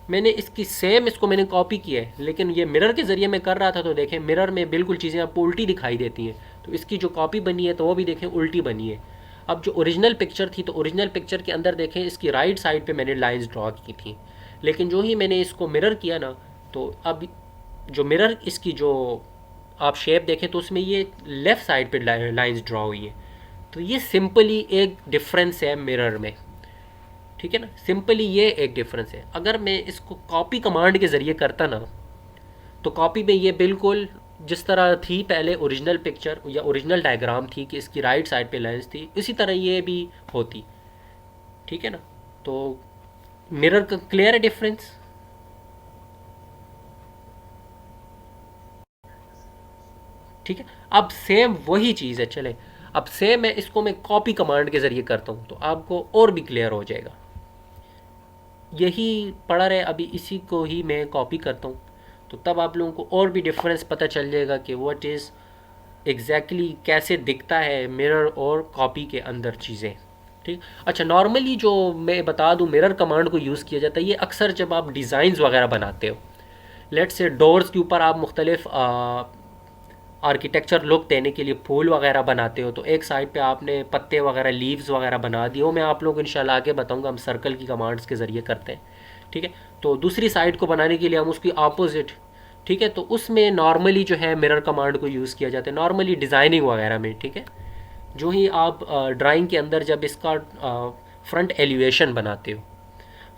मैंने इसकी सेम इसको मैंने कॉपी किया है, लेकिन ये मिरर के ज़रिए मैं कर रहा था, तो देखें मिरर में बिल्कुल चीज़ें आपको उल्टी दिखाई देती हैं। तो इसकी जो कॉपी बनी है तो वो भी देखें उल्टी बनी है। अब जो ओरिजिनल पिक्चर थी, तो ओरिजिनल पिक्चर के अंदर देखें इसकी राइट साइड पे मैंने लाइंस ड्रॉ की थी, लेकिन जो ही मैंने इसको मिरर किया ना, तो अब जो मिरर इसकी जो आप शेप देखें तो उसमें ये लेफ़्ट साइड पे लाइंस ड्रॉ हुई है। तो ये सिंपली एक डिफरेंस है मिरर में, ठीक है ना, सिंपली ये एक डिफरेंस है। अगर मैं इसको कॉपी कमांड के ज़रिए करता ना, तो कॉपी में ये बिल्कुल जिस तरह थी पहले ओरिजिनल पिक्चर या ओरिजिनल डायग्राम थी कि इसकी राइट साइड पे लाइंस थी, इसी तरह ये भी होती, ठीक है ना। तो मिरर का क्लियर है डिफरेंस। ठीक है, अब सेम वही चीज़ है, चले अब सेम मैं इसको मैं कॉपी कमांड के ज़रिए करता हूँ तो आपको और भी क्लियर हो जाएगा। यही पढ़ा रहे, अभी इसी को ही मैं कॉपी करता हूँ, तो तब आप लोगों को और भी डिफरेंस पता चल जाएगा कि व्हाट इज़ एग्जैक्टली कैसे दिखता है मिरर और कॉपी के अंदर चीज़ें, ठीक। अच्छा, नॉर्मली जो मैं बता दूँ मिरर कमांड को यूज़ किया जाता है ये अक्सर जब आप डिज़ाइंस वगैरह बनाते हो, लेट्स से डोर्स के ऊपर आप मुख्तलिफ आर्किटेक्चर लुक देने के लिए फूल वगैरह बनाते हो, तो एक साइड पे आपने पत्ते वगैरह लीव्स वगैरह बना दिए, वो मैं आप लोगों को इंशाल्लाह आगे बताऊंगा, हम सर्कल की कमांड्स के ज़रिए करते हैं, ठीक है। तो दूसरी साइड को बनाने के लिए हम उसकी अपोजिट, ठीक है, तो उसमें नॉर्मली जो है मिरर कमांड को यूज़ किया जाता है नॉर्मली डिज़ाइनिंग वगैरह में, ठीक है। जो ही आप ड्राइंग के अंदर जब इसका फ्रंट एलिवेशन बनाते हो,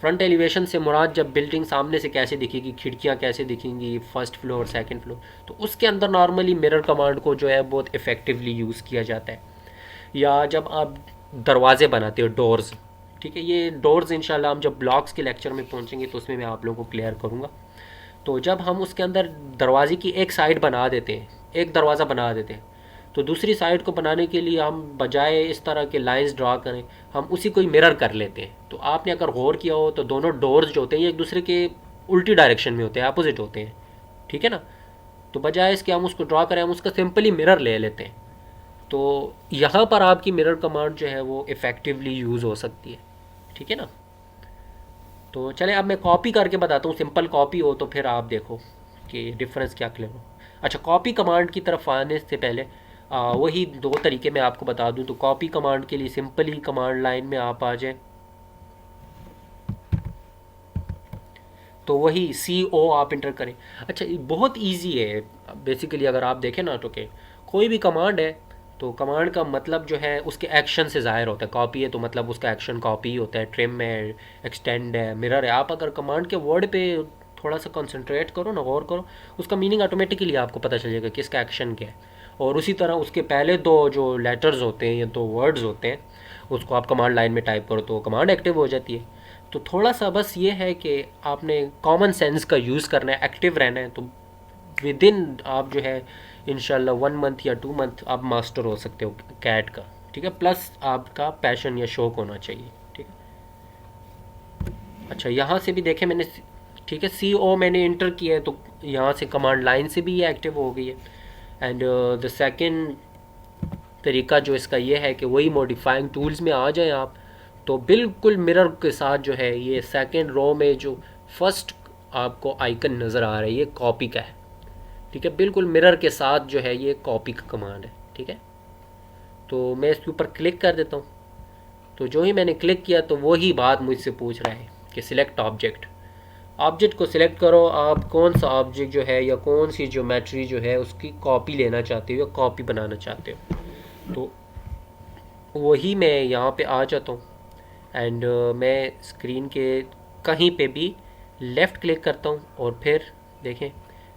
फ्रंट एलिवेशन से मुराद जब बिल्डिंग सामने से कैसे दिखेगी, खिड़कियाँ कैसे दिखेंगी, फर्स्ट फ्लोर सेकंड फ्लोर, तो उसके अंदर नॉर्मली मिरर कमांड को जो है बहुत इफ़ेक्टिवली यूज़ किया जाता है। या जब आप दरवाज़े बनाते हो, डोर्स, ठीक है, ये डोर्स इंशाल्लाह हम जब ब्लॉक्स के लेक्चर में पहुँचेंगे तो उसमें मैं आप लोगों को क्लियर करूँगा। तो जब हम उसके अंदर दरवाजे की एक साइड बना देते हैं, एक दरवाज़ा बना देते हैं, तो दूसरी साइड को बनाने के लिए हम बजाय इस तरह के लाइंस ड्रा करें, हम उसी को ही मिरर कर लेते हैं। तो आपने अगर गौर किया हो तो दोनों डोर्स जो होते हैं ये एक दूसरे के उल्टी डायरेक्शन में होते हैं, अपोजिट होते हैं, ठीक है ना। तो बजाय इसके हम उसको ड्रा करें, हम उसका सिंपली मिरर ले लेते हैं। तो यहाँ पर आपकी मिरर कमांड जो है वो इफ़ेक्टिवली यूज़ हो सकती है, ठीक है ना। तो चले अब मैं कॉपी करके बताता हूँ, सिंपल कॉपी हो तो फिर आप देखो कि डिफरेंस क्या क्लियर हो। अच्छा, कॉपी कमांड की तरफ आने से पहले वही दो तरीके मैं आपको बता दूँ। तो कॉपी कमांड के लिए सिंपली कमांड लाइन में आप आ जाएं, तो वही CO आप इंटर करें। अच्छा, ये बहुत इजी है बेसिकली। अगर आप देखें ना तो के कोई भी कमांड है तो कमांड का मतलब जो है उसके एक्शन से ज़ाहिर होता है। कॉपी है तो मतलब उसका एक्शन कॉपी ही होता है। ट्रिम है, एक्सटेंड है, मिरर है। आप अगर कमांड के वर्ड पे थोड़ा सा कंसंट्रेट करो ना, गौर करो, उसका मीनिंग ऑटोमेटिकली आपको पता चल जाएगा कि इसका एक्शन क्या है। और उसी तरह उसके पहले दो जो लेटर्स होते हैं या दो वर्ड्स होते हैं, उसको आप कमांड लाइन में टाइप करो तो कमांड एक्टिव हो जाती है। तो थोड़ा सा बस ये है कि आपने कॉमन सेंस का यूज़ करना है, एक्टिव रहना है। तो विद इन आप जो है इंशाल्लाह 1 मंथ या 2 मंथ आप मास्टर हो सकते हो कैट का, ठीक है। प्लस आपका पैशन या शौक होना चाहिए, ठीक है। अच्छा, यहाँ से भी देखें मैंने, ठीक है, CO मैंने इंटर किया है तो यहाँ से कमांड लाइन से भी ये एक्टिव हो गई है। एंड द सेकेंड तरीका जो इसका ये है कि वही मॉडिफाइंग टूल्स में आ जाएं आप, तो बिल्कुल मिरर के साथ जो है ये सेकंड रो में जो फर्स्ट आपको आइकन नज़र आ रहा है ये कॉपी का है, ठीक है। बिल्कुल मिरर के साथ जो है ये कॉपी का कमांड है, ठीक है। तो मैं इसके ऊपर क्लिक कर देता हूँ। तो जो ही मैंने क्लिक किया तो वही बात मुझसे पूछ रहा है कि सिलेक्ट ऑब्जेक्ट। ऑब्जेक्ट को सिलेक्ट करो, आप कौन सा ऑब्जेक्ट जो है या कौन सी ज्योमेट्री जो है उसकी कॉपी लेना चाहते हो या कॉपी बनाना चाहते हो। तो वही मैं यहाँ पे आ जाता हूँ। एंड मैं स्क्रीन के कहीं पे भी लेफ़्ट क्लिक करता हूँ और फिर देखें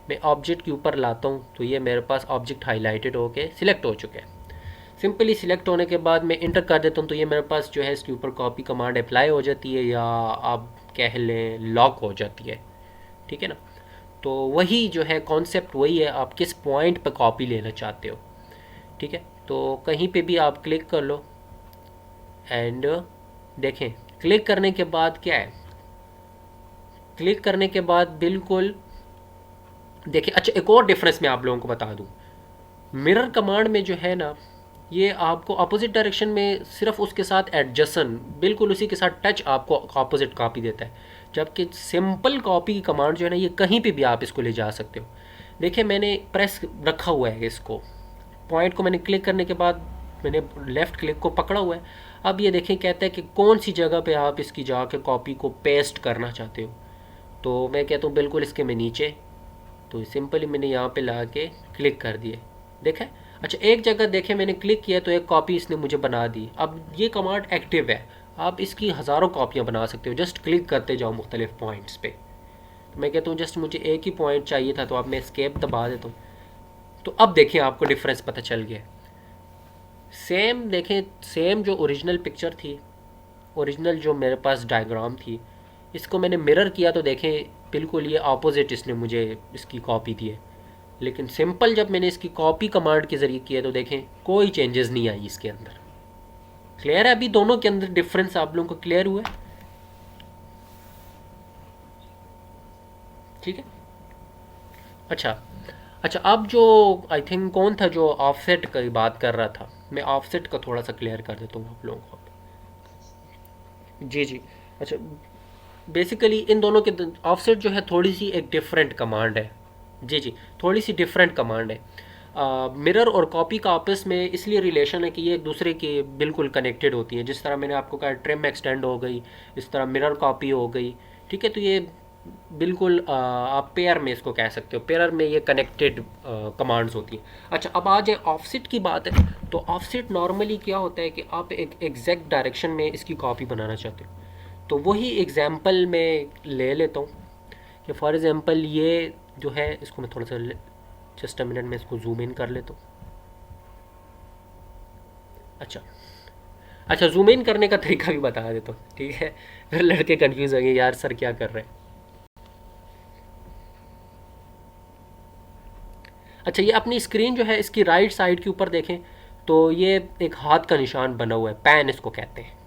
मैं ऑब्जेक्ट के ऊपर लाता हूँ तो ये मेरे पास ऑब्जेक्ट हाईलाइटेड होके सिलेक्ट हो चुका है। सिंपली सिलेक्ट होने के बाद मैं इंटर कर देता हूँ तो ये मेरे पास जो है इसके ऊपर कॉपी कमांड अप्लाई हो जाती है, या आप कह लें लॉक हो जाती है, ठीक है ना। तो वही जो है कॉन्सेप्ट वही है, आप किस पॉइंट पर कॉपी लेना चाहते हो, ठीक है। तो कहीं पे भी आप क्लिक कर लो एंड देखें क्लिक करने के बाद क्या है, क्लिक करने के बाद बिल्कुल देखिए। अच्छा, एक और डिफरेंस मैं आप लोगों को बता दूं, मिरर कमांड में जो है ना ये आपको अपोजिट डायरेक्शन में सिर्फ उसके साथ एडजसन बिल्कुल उसी के साथ टच आपको अपोजिट कॉपी देता है। जबकि सिंपल कॉपी की कमांड जो है ना ये कहीं पे भी आप इसको ले जा सकते हो। देखिए मैंने प्रेस रखा हुआ है इसको, पॉइंट को मैंने क्लिक करने के बाद मैंने लेफ़्ट क्लिक को पकड़ा हुआ है। अब ये देखें कहता है कि कौन सी जगह पे आप इसकी जाके कॉपी को पेस्ट करना चाहते हो। तो मैं कहता हूँ बिल्कुल इसके में नीचे। तो सिंपली मैंने यहाँ पे ला के क्लिक कर दिए, देखा। अच्छा, एक जगह देखें मैंने क्लिक किया तो एक कॉपी इसने मुझे बना दी। अब ये कमांड एक्टिव है, आप इसकी हज़ारों कॉपियाँ बना सकते हो, जस्ट क्लिक करते जाओ मुख्तलिफ पॉइंट्स पे। तो मैं कहता हूँ जस्ट मुझे एक ही पॉइंट चाहिए था तो अब मैं एस्केप दबा देता हूँ। तो अब देखिए आपको डिफरेंस पता चल गया। सेम देखें, सेम जो ओरिजिनल पिक्चर थी, ओरिजिनल जो मेरे पास डायग्राम थी, इसको मैंने मिरर किया तो देखें बिल्कुल ये ऑपोजिट इसने मुझे इसकी कॉपी दी है। लेकिन सिंपल जब मैंने इसकी कॉपी कमांड के ज़रिए किया तो देखें कोई चेंजेस नहीं आई इसके अंदर। क्लियर है अभी दोनों के अंदर डिफरेंस आप लोगों को क्लियर हुआ है, ठीक है। अच्छा अच्छा, अब जो आई थिंक कौन था जो ऑफसेट की बात कर रहा था, मैं ऑफसेट का थोड़ा सा क्लियर कर देता हूँ आप लोगों को। जी जी। अच्छा, बेसिकली इन दोनों के ऑफसेट जो है थोड़ी सी एक डिफरेंट कमांड है। जी जी, थोड़ी सी डिफरेंट कमांड है। मिरर और कॉपी का आपस में इसलिए रिलेशन है कि ये एक दूसरे के बिल्कुल कनेक्टेड होती हैं। जिस तरह मैंने आपको कहा ट्रिम एक्सटेंड हो गई, इस तरह मिरर कॉपी हो गई, ठीक है। तो ये बिल्कुल आप पेयर में इसको कह सकते हो, पेयर में ये कनेक्टेड कमांड्स होती हैं। अच्छा, अब आ जाए ऑफसेट की बात है। तो ऑफसेट नॉर्मली क्या होता है कि आप एक एग्जैक्ट डायरेक्शन में इसकी कॉपी बनाना चाहते हो। तो वही एग्ज़ाम्पल मैं ले लेता हूँ कि फॉर एग्ज़ाम्पल ये जो है इसको मैं थोड़ा सा जस्ट अ मिनट में इसको जूम इन कर लेता हूँ। अच्छा अच्छा, जूम इन करने का तरीका भी बता देता हूँ, ठीक है। फिर लड़के कंफ्यूज होंगे यार सर क्या कर रहे हैं। अच्छा, ये अपनी स्क्रीन जो है इसकी राइट साइड के ऊपर देखें तो ये एक हाथ का निशान बना हुआ है, पैन इसको कहते हैं,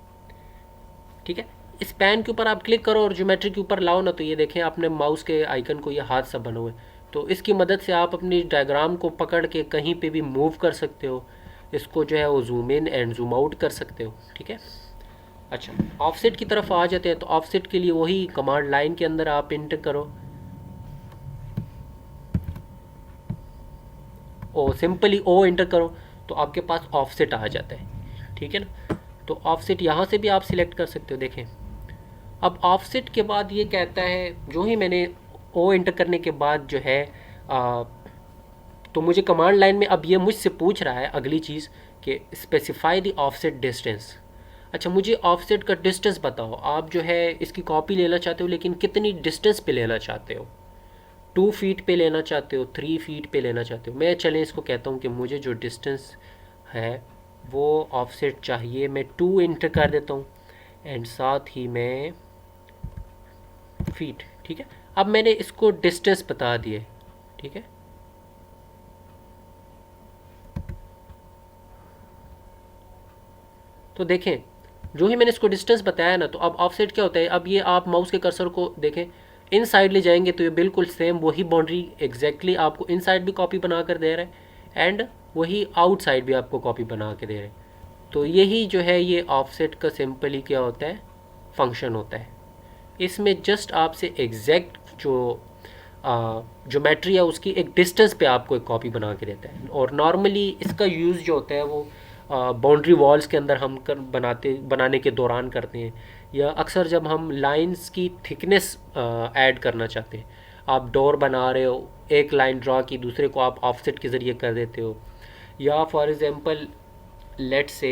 ठीक है। इस पैन के ऊपर आप क्लिक करो और ज्योमेट्री के ऊपर लाओ ना तो ये देखें अपने माउस के आइकन को ये हाथ सा बना हुआ है। तो इसकी मदद से आप अपनी डायग्राम को पकड़ के कहीं पे भी मूव कर सकते हो, इसको जो है वो zoom in and zoom out कर सकते हो, ठीक है। अच्छा, ऑफसेट की तरफ आ जाते हैं। तो ऑफसेट के लिए वही कमांड लाइन के अंदर आप इंटर करो, ओ सिंपली ओ इंटर करो, तो आपके पास ऑफसेट आ जाता है, ठीक है ना। तो ऑफसेट यहाँ से भी आप सिलेक्ट कर सकते हो। देखें, अब ऑफसेट के बाद ये कहता है, जो ही मैंने ओ इंटर करने के बाद जो है आ, तो मुझे कमांड लाइन में अब ये मुझसे पूछ रहा है अगली चीज़ कि स्पेसिफाई द ऑफसेट डिस्टेंस। अच्छा, मुझे ऑफसेट का डिस्टेंस बताओ, आप जो है इसकी कॉपी लेना चाहते हो, लेकिन कितनी डिस्टेंस पे लेना चाहते हो? 2 फीट पे लेना चाहते हो, 3 फीट पे लेना चाहते हो? मैं चलें इसको कहता हूँ कि मुझे जो डिस्टेंस है वो ऑफसेट चाहिए, मैं 2 इंटर कर देता हूँ एंड साथ ही मैं फीट, ठीक है। अब मैंने इसको डिस्टेंस बता दिए, ठीक है। तो देखें, जो ही मैंने इसको डिस्टेंस बताया ना, तो अब ऑफसेट क्या होता है, अब ये आप माउस के कर्सर को देखें, इन साइड ले जाएंगे तो ये बिल्कुल सेम वही बाउंड्री एग्जैक्टली आपको इन साइड भी कॉपी बना कर दे रहा है एंड वही आउटसाइड भी आपको कॉपी बना के दे रहे हैं। तो यही जो है ये ऑफसेट का सिंपली क्या होता है, फंक्शन होता है। इसमें जस्ट आपसे एग्जैक्ट जो ज्योमेट्री है उसकी एक डिस्टेंस पे आपको एक कॉपी बना के देता है। और नॉर्मली इसका यूज़ जो होता है वो बाउंड्री वॉल्स के अंदर हम बनाने के दौरान करते हैं, या अक्सर जब हम लाइंस की थिकनेस ऐड करना चाहते हैं। आप डोर बना रहे हो, एक लाइन ड्रा की, दूसरे को आप ऑफसेट के ज़रिए कर देते हो। या फॉर एग्ज़ाम्पल लेट से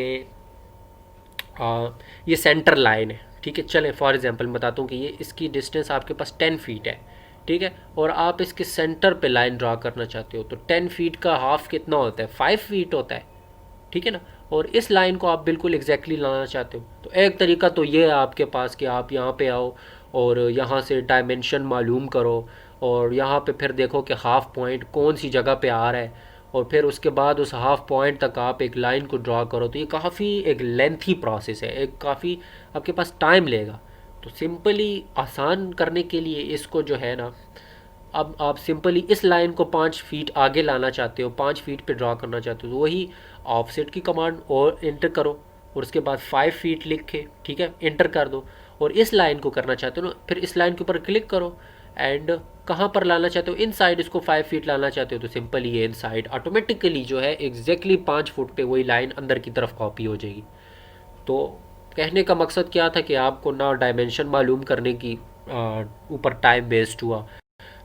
ये सेंटर लाइन है, ठीक है। चलें फॉर एग्जांपल बताता हूँ कि ये इसकी डिस्टेंस आपके पास 10 फीट है, ठीक है, और आप इसके सेंटर पे लाइन ड्रा करना चाहते हो। तो 10 फीट का हाफ कितना होता है, 5 फीट होता है, ठीक है ना। और इस लाइन को आप बिल्कुल एग्जैक्टली लाना चाहते हो, तो एक तरीका तो ये है आपके पास कि आप यहाँ पे आओ और यहाँ से डायमेंशन मालूम करो, और यहाँ पे फिर देखो कि हाफ पॉइंट कौन सी जगह पे आ रहा है, और फिर उसके बाद उस हाफ पॉइंट तक आप एक लाइन को ड्रा करो। तो ये काफ़ी एक लेंथी प्रोसेस है, एक काफ़ी आपके पास टाइम लेगा। तो सिंपली आसान करने के लिए इसको जो है ना, अब आप सिंपली इस लाइन को 5 फीट आगे लाना चाहते हो, 5 फीट पे ड्रा करना चाहते हो, तो वही ऑफसेट की कमांड और इंटर करो, और उसके बाद 5 फीट लिख के, ठीक है, इंटर कर दो। और इस लाइन को करना चाहते हो ना, फिर इस लाइन के ऊपर क्लिक करो एंड कहाँ पर लाना चाहते हो, इन साइड इसको 5 फीट लाना चाहते हो, तो सिंपली ये इन साइड ऑटोमेटिकली जो है एग्जैक्टली 5 फुट पे वही लाइन अंदर की तरफ कॉपी हो जाएगी। तो कहने का मकसद क्या था कि आपको ना डायमेंशन मालूम करने की ऊपर टाइम वेस्ट हुआ,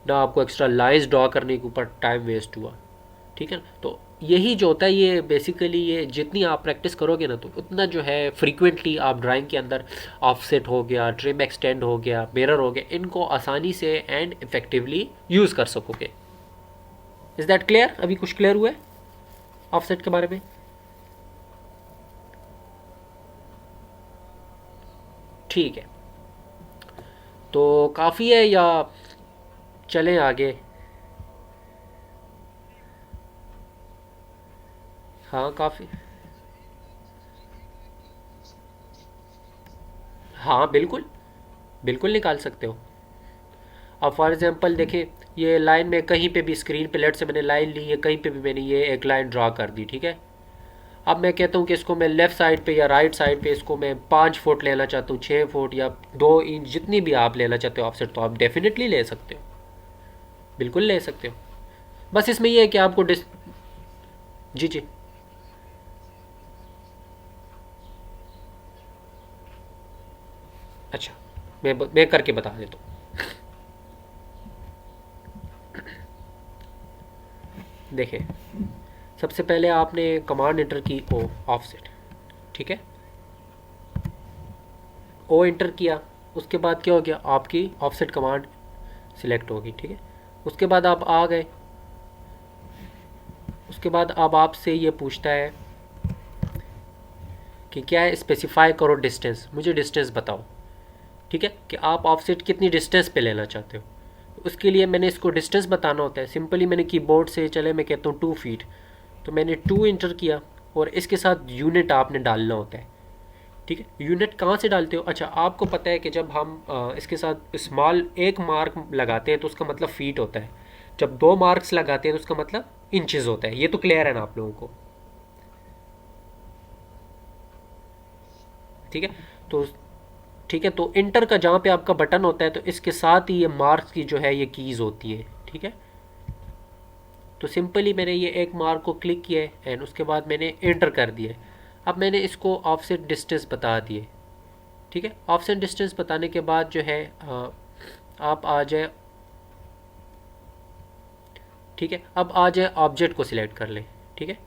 ना आपको एक्स्ट्रा लाइंस ड्रॉ करने के ऊपर टाइम वेस्ट हुआ, ठीक है ना। तो यही जो होता है, ये बेसिकली ये जितनी आप प्रैक्टिस करोगे ना, तो उतना जो है फ्रीक्वेंटली आप ड्राइंग के अंदर ऑफसेट हो गया, ट्रिम एक्सटेंड हो गया, मिरर हो गया, इनको आसानी से एंड इफेक्टिवली यूज़ कर सकोगे। Is that clear? अभी कुछ क्लियर हुआ है ऑफसेट के बारे में? ठीक है, तो काफ़ी है या चलें आगे? हाँ काफ़ी। हाँ बिल्कुल, बिल्कुल निकाल सकते हो। अब फॉर एग्जांपल देखिए, ये लाइन में कहीं पे भी स्क्रीन पे लेट से मैंने लाइन ली है, कहीं पे भी मैंने ये एक लाइन ड्रा कर दी, ठीक है। अब मैं कहता हूँ कि इसको मैं लेफ़्ट साइड पे या राइट साइड पे इसको मैं 5 फुट लेना चाहता हूँ, 6 फुट या 2 इंच, जितनी भी आप लेना चाहते हो ऑफसेट, तो आप डेफिनेटली ले सकते हो, बिल्कुल ले सकते हो। बस इसमें ये है कि आपको डिस जी जी। अच्छा, मैं करके बता देता हूँ। देखिए, सबसे पहले आपने कमांड एंटर की ओ ऑफसेट, ठीक है, ओ एंटर किया, उसके बाद क्या हो गया, आपकी ऑफसेट कमांड सिलेक्ट होगी, ठीक है। उसके बाद आप आ गए, उसके बाद अब आपसे ये पूछता है कि क्या है, स्पेसिफाई करो डिस्टेंस, मुझे डिस्टेंस बताओ, ठीक है, कि आप ऑफसेट कितनी डिस्टेंस पे लेना चाहते हो। उसके लिए मैंने इसको डिस्टेंस बताना होता है। सिंपली मैंने कीबोर्ड से, चले मैं कहता हूँ 2 फीट, तो मैंने 2 इंटर किया और इसके साथ यूनिट आपने डालना होता है, ठीक है। यूनिट कहाँ से डालते हो? अच्छा, आपको पता है कि जब हम इसके साथ स्मॉल एक मार्क लगाते हैं तो उसका मतलब फ़ीट होता है, जब 2 मार्क्स लगाते हैं तो उसका मतलब इंचेस होता है। ये तो क्लियर है ना आप लोगों को? ठीक है। तो ठीक है, तो इंटर का जहाँ पे आपका बटन होता है तो इसके साथ ही ये मार्क्स की जो है ये कीज़ होती है। ठीक है, तो सिंपली मैंने ये एक मार्क को क्लिक किया है एंड उसके बाद मैंने एंटर कर दिया है। अब मैंने इसको ऑफसेट डिस्टेंस बता दिए। ठीक है, ऑफसेट डिस्टेंस बताने के बाद जो है आप आ जाए। ठीक है, अब आ जाए ऑब्जेक्ट को सिलेक्ट कर लें। ठीक है,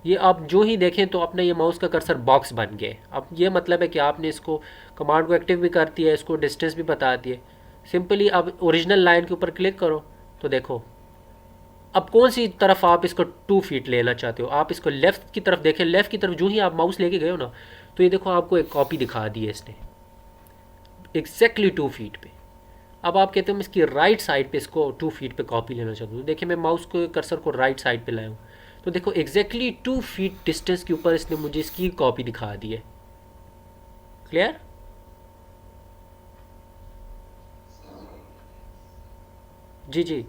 ये आप जो ही देखें तो अपने ये माउस का कर्सर बॉक्स बन गया है। अब ये मतलब है कि आपने इसको कमांड को एक्टिव भी कर दिया है, इसको डिस्टेंस भी बता दिए। सिंपली अब ओरिजिनल लाइन के ऊपर क्लिक करो तो देखो अब कौन सी तरफ आप इसको 2 फीट लेना चाहते हो। आप इसको लेफ़्ट की तरफ देखें, लेफ़्ट की तरफ जो ही आप माउस लेके गए हो ना तो ये देखो आपको एक कॉपी दिखा दी है इसने एग्जैक्टली 2 फीट पे। अब आप कहते हो मैं इसकी राइट साइड पे इसको 2 फीट पे कॉपी लेना चाहता हूँ। देखिए मैं माउस को कर्सर को राइट साइड पे लाया हूँ तो देखो एग्जैक्टली 2 फीट डिस्टेंस के ऊपर इसने मुझे इसकी कॉपी दिखा दी है। क्लियर? जी जी।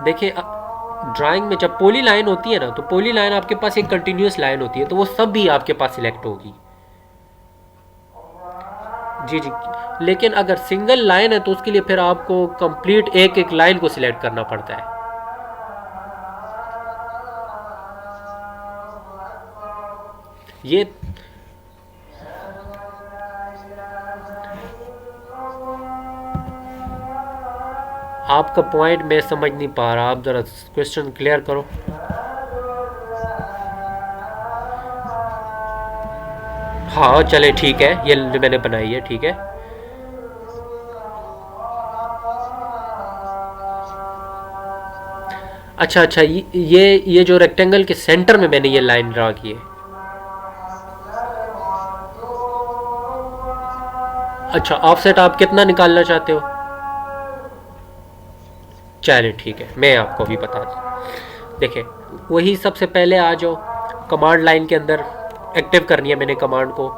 देखिए ड्राइंग में जब पोली लाइन होती है ना तो पोली लाइन आपके पास एक कंटिन्यूस लाइन होती है तो वो सब भी आपके पास सिलेक्ट होगी। जी जी। लेकिन अगर सिंगल लाइन है तो उसके लिए फिर आपको कंप्लीट एक एक लाइन को सिलेक्ट करना पड़ता है। ये आपका पॉइंट मैं समझ नहीं पा रहा, आप ज़रा क्वेश्चन क्लियर करो। हाँ चले ठीक है, ये मैंने बनाई है। ठीक है। अच्छा अच्छा, ये जो रेक्टेंगल के सेंटर में मैंने ये लाइन ड्रा की है। अच्छा, ऑफसेट आप कितना निकालना चाहते हो? चलिए ठीक है, मैं आपको अभी बता दूँ। देखिए वही सबसे पहले आ जाओ कमांड लाइन के अंदर, एक्टिव करनी है मैंने कमांड को।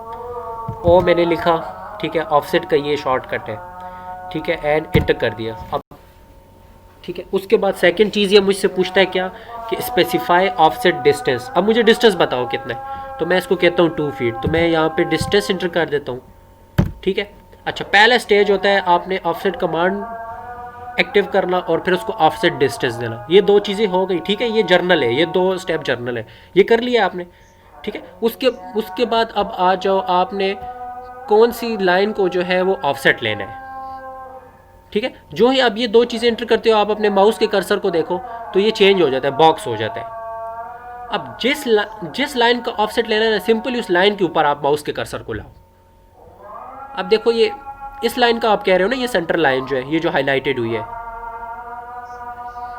ओ मैंने लिखा, ठीक है, ऑफसेट का ये शॉर्टकट है। ठीक है, एंड इंटर कर दिया। अब ठीक है, उसके बाद सेकंड चीज़ ये मुझसे पूछता है क्या कि स्पेसिफाई ऑफसेट डिस्टेंस। अब मुझे डिस्टेंस बताओ कितना है, तो मैं इसको कहता हूँ 2 फीट। तो मैं यहाँ पे डिस्टेंस इंटर कर देता हूँ। ठीक है। अच्छा, पहला स्टेज होता है आपने ऑफसेट कमांड एक्टिव करना और फिर उसको ऑफसेट डिस्टेंस देना। ये 2 चीज़ें हो गई। ठीक है, ये जर्नल है, ये 2 स्टेप जर्नल है, ये कर लिया आपने। ठीक है, उसके उसके बाद अब आ जाओ आपने कौन सी लाइन को जो है वो ऑफसेट लेना है। ठीक है, जो ही आप ये 2 चीज़ें एंटर करते हो आप अपने माउस के कर्सर को देखो तो ये चेंज हो जाता है, बॉक्स हो जाता है। अब जिस लाइन का ऑफसेट लेना है ना, सिंपली उस लाइन के ऊपर आप माउस के कर्सर को लाओ। अब देखो ये इस लाइन का आप कह रहे हो ना, ये सेंटर लाइन जो है, ये जो हाईलाइटेड हुई है।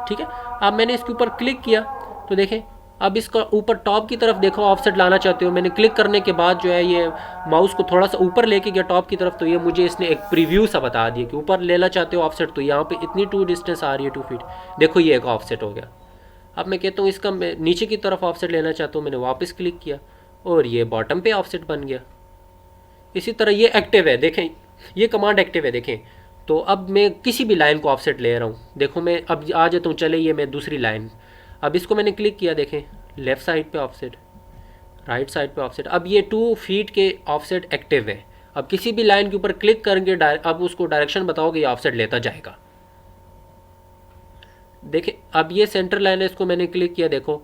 ठीक है, अब मैंने इसके ऊपर क्लिक किया तो देखें अब इसका ऊपर टॉप की तरफ देखो ऑफसेट लाना चाहते हो। मैंने क्लिक करने के बाद जो है ये माउस को थोड़ा सा ऊपर लेके गया टॉप की तरफ तो ये मुझे इसने एक प्रीव्यू सा बता दिया कि ऊपर लेना चाहते हो ऑफसेट तो यहाँ पे इतनी 2 डिस्टेंस आ रही है 2 फीट। देखो ये एक ऑफसेट हो गया। अब मैं कहता हूँ इसका मैं नीचे की तरफ ऑफसेट लेना चाहता हूँ, मैंने वापस क्लिक किया और ये बॉटम पे ऑफसेट बन गया। इसी तरह ये एक्टिव है, देखें ये कमांड एक्टिव है। देखें तो अब मैं किसी भी लाइन को ऑफसेट ले रहा हूँ। देखो मैं अब आ जाता हूँ, चले ये मैं दूसरी लाइन, अब इसको मैंने क्लिक किया, देखें लेफ़्ट साइड पे ऑफसेट, राइट साइड पे ऑफसेट। अब ये 2 फीट के ऑफसेट एक्टिव है। अब किसी भी लाइन के ऊपर क्लिक करके अब उसको डायरेक्शन बताओगे ये ऑफसेट लेता जाएगा। देखिए अब ये सेंटर लाइन है, इसको मैंने क्लिक किया, देखो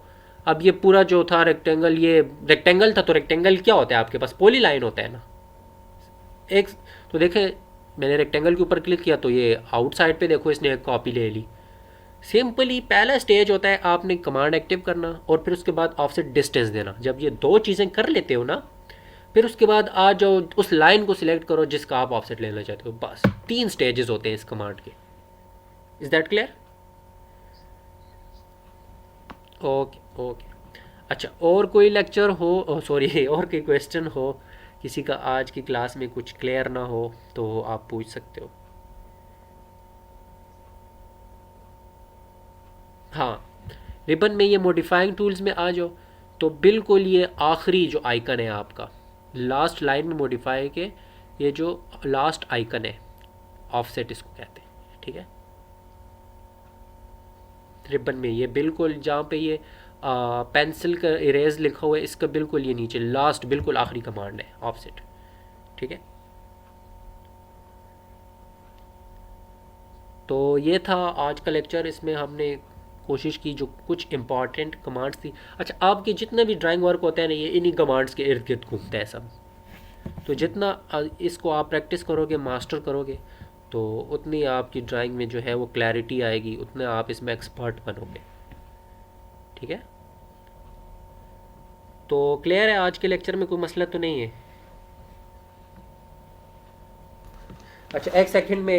अब ये पूरा जो था रेक्टेंगल, ये रेक्टेंगल था तो रेक्टेंगल क्या होता है आपके पास, पॉली लाइन होता है ना एक। तो देखें मैंने रेक्टेंगल के ऊपर क्लिक किया तो ये आउटसाइड पे देखो इसने एक कॉपी ले ली। सिंपली पहला स्टेज होता है आपने कमांड एक्टिव करना और फिर उसके बाद ऑफसेट डिस्टेंस देना। जब ये 2 चीज़ें कर लेते हो ना फिर उसके बाद आ जाओ उस लाइन को सिलेक्ट करो जिसका आप ऑफसेट लेना चाहते हो। बस 3 स्टेजेस होते हैं इस कमांड के। Is that clear? Okay okay. अच्छा, और कोई लेक्चर हो, सॉरी और कोई क्वेश्चन हो किसी का आज की क्लास में कुछ क्लियर ना हो तो आप पूछ सकते हो। हाँ, रिबन में ये मॉडिफाइंग टूल्स में आ जाओ तो बिल्कुल ये आखिरी जो आइकन है आपका, लास्ट लाइन में मॉडिफाई के ये जो लास्ट आइकन है, ऑफसेट इसको कहते हैं, ठीक है। रिबन में ये बिल्कुल जहाँ पे ये पेंसिल का इरेज लिखा हुआ है, इसका बिल्कुल ये नीचे लास्ट बिल्कुल आखिरी कमांड है ऑफसेट, ठीक है। तो ये था आज का लेक्चर। इसमें हमने कोशिश की जो कुछ इंपॉर्टेंट कमांड्स थी। अच्छा, आपके जितने भी ड्राइंग वर्क होते हैं ना, ये इन्हीं कमांड्स के इर्द गिर्द घूमता है सब। तो जितना इसको आप प्रैक्टिस करोगे, मास्टर करोगे, तो उतनी आपकी ड्राइंग में जो है वो क्लैरिटी आएगी, उतने आप इसमें एक्सपर्ट बनोगे, ठीक है। तो क्लियर है, आज के लेक्चर में कोई मसला तो नहीं है। अच्छा, एक सेकंड में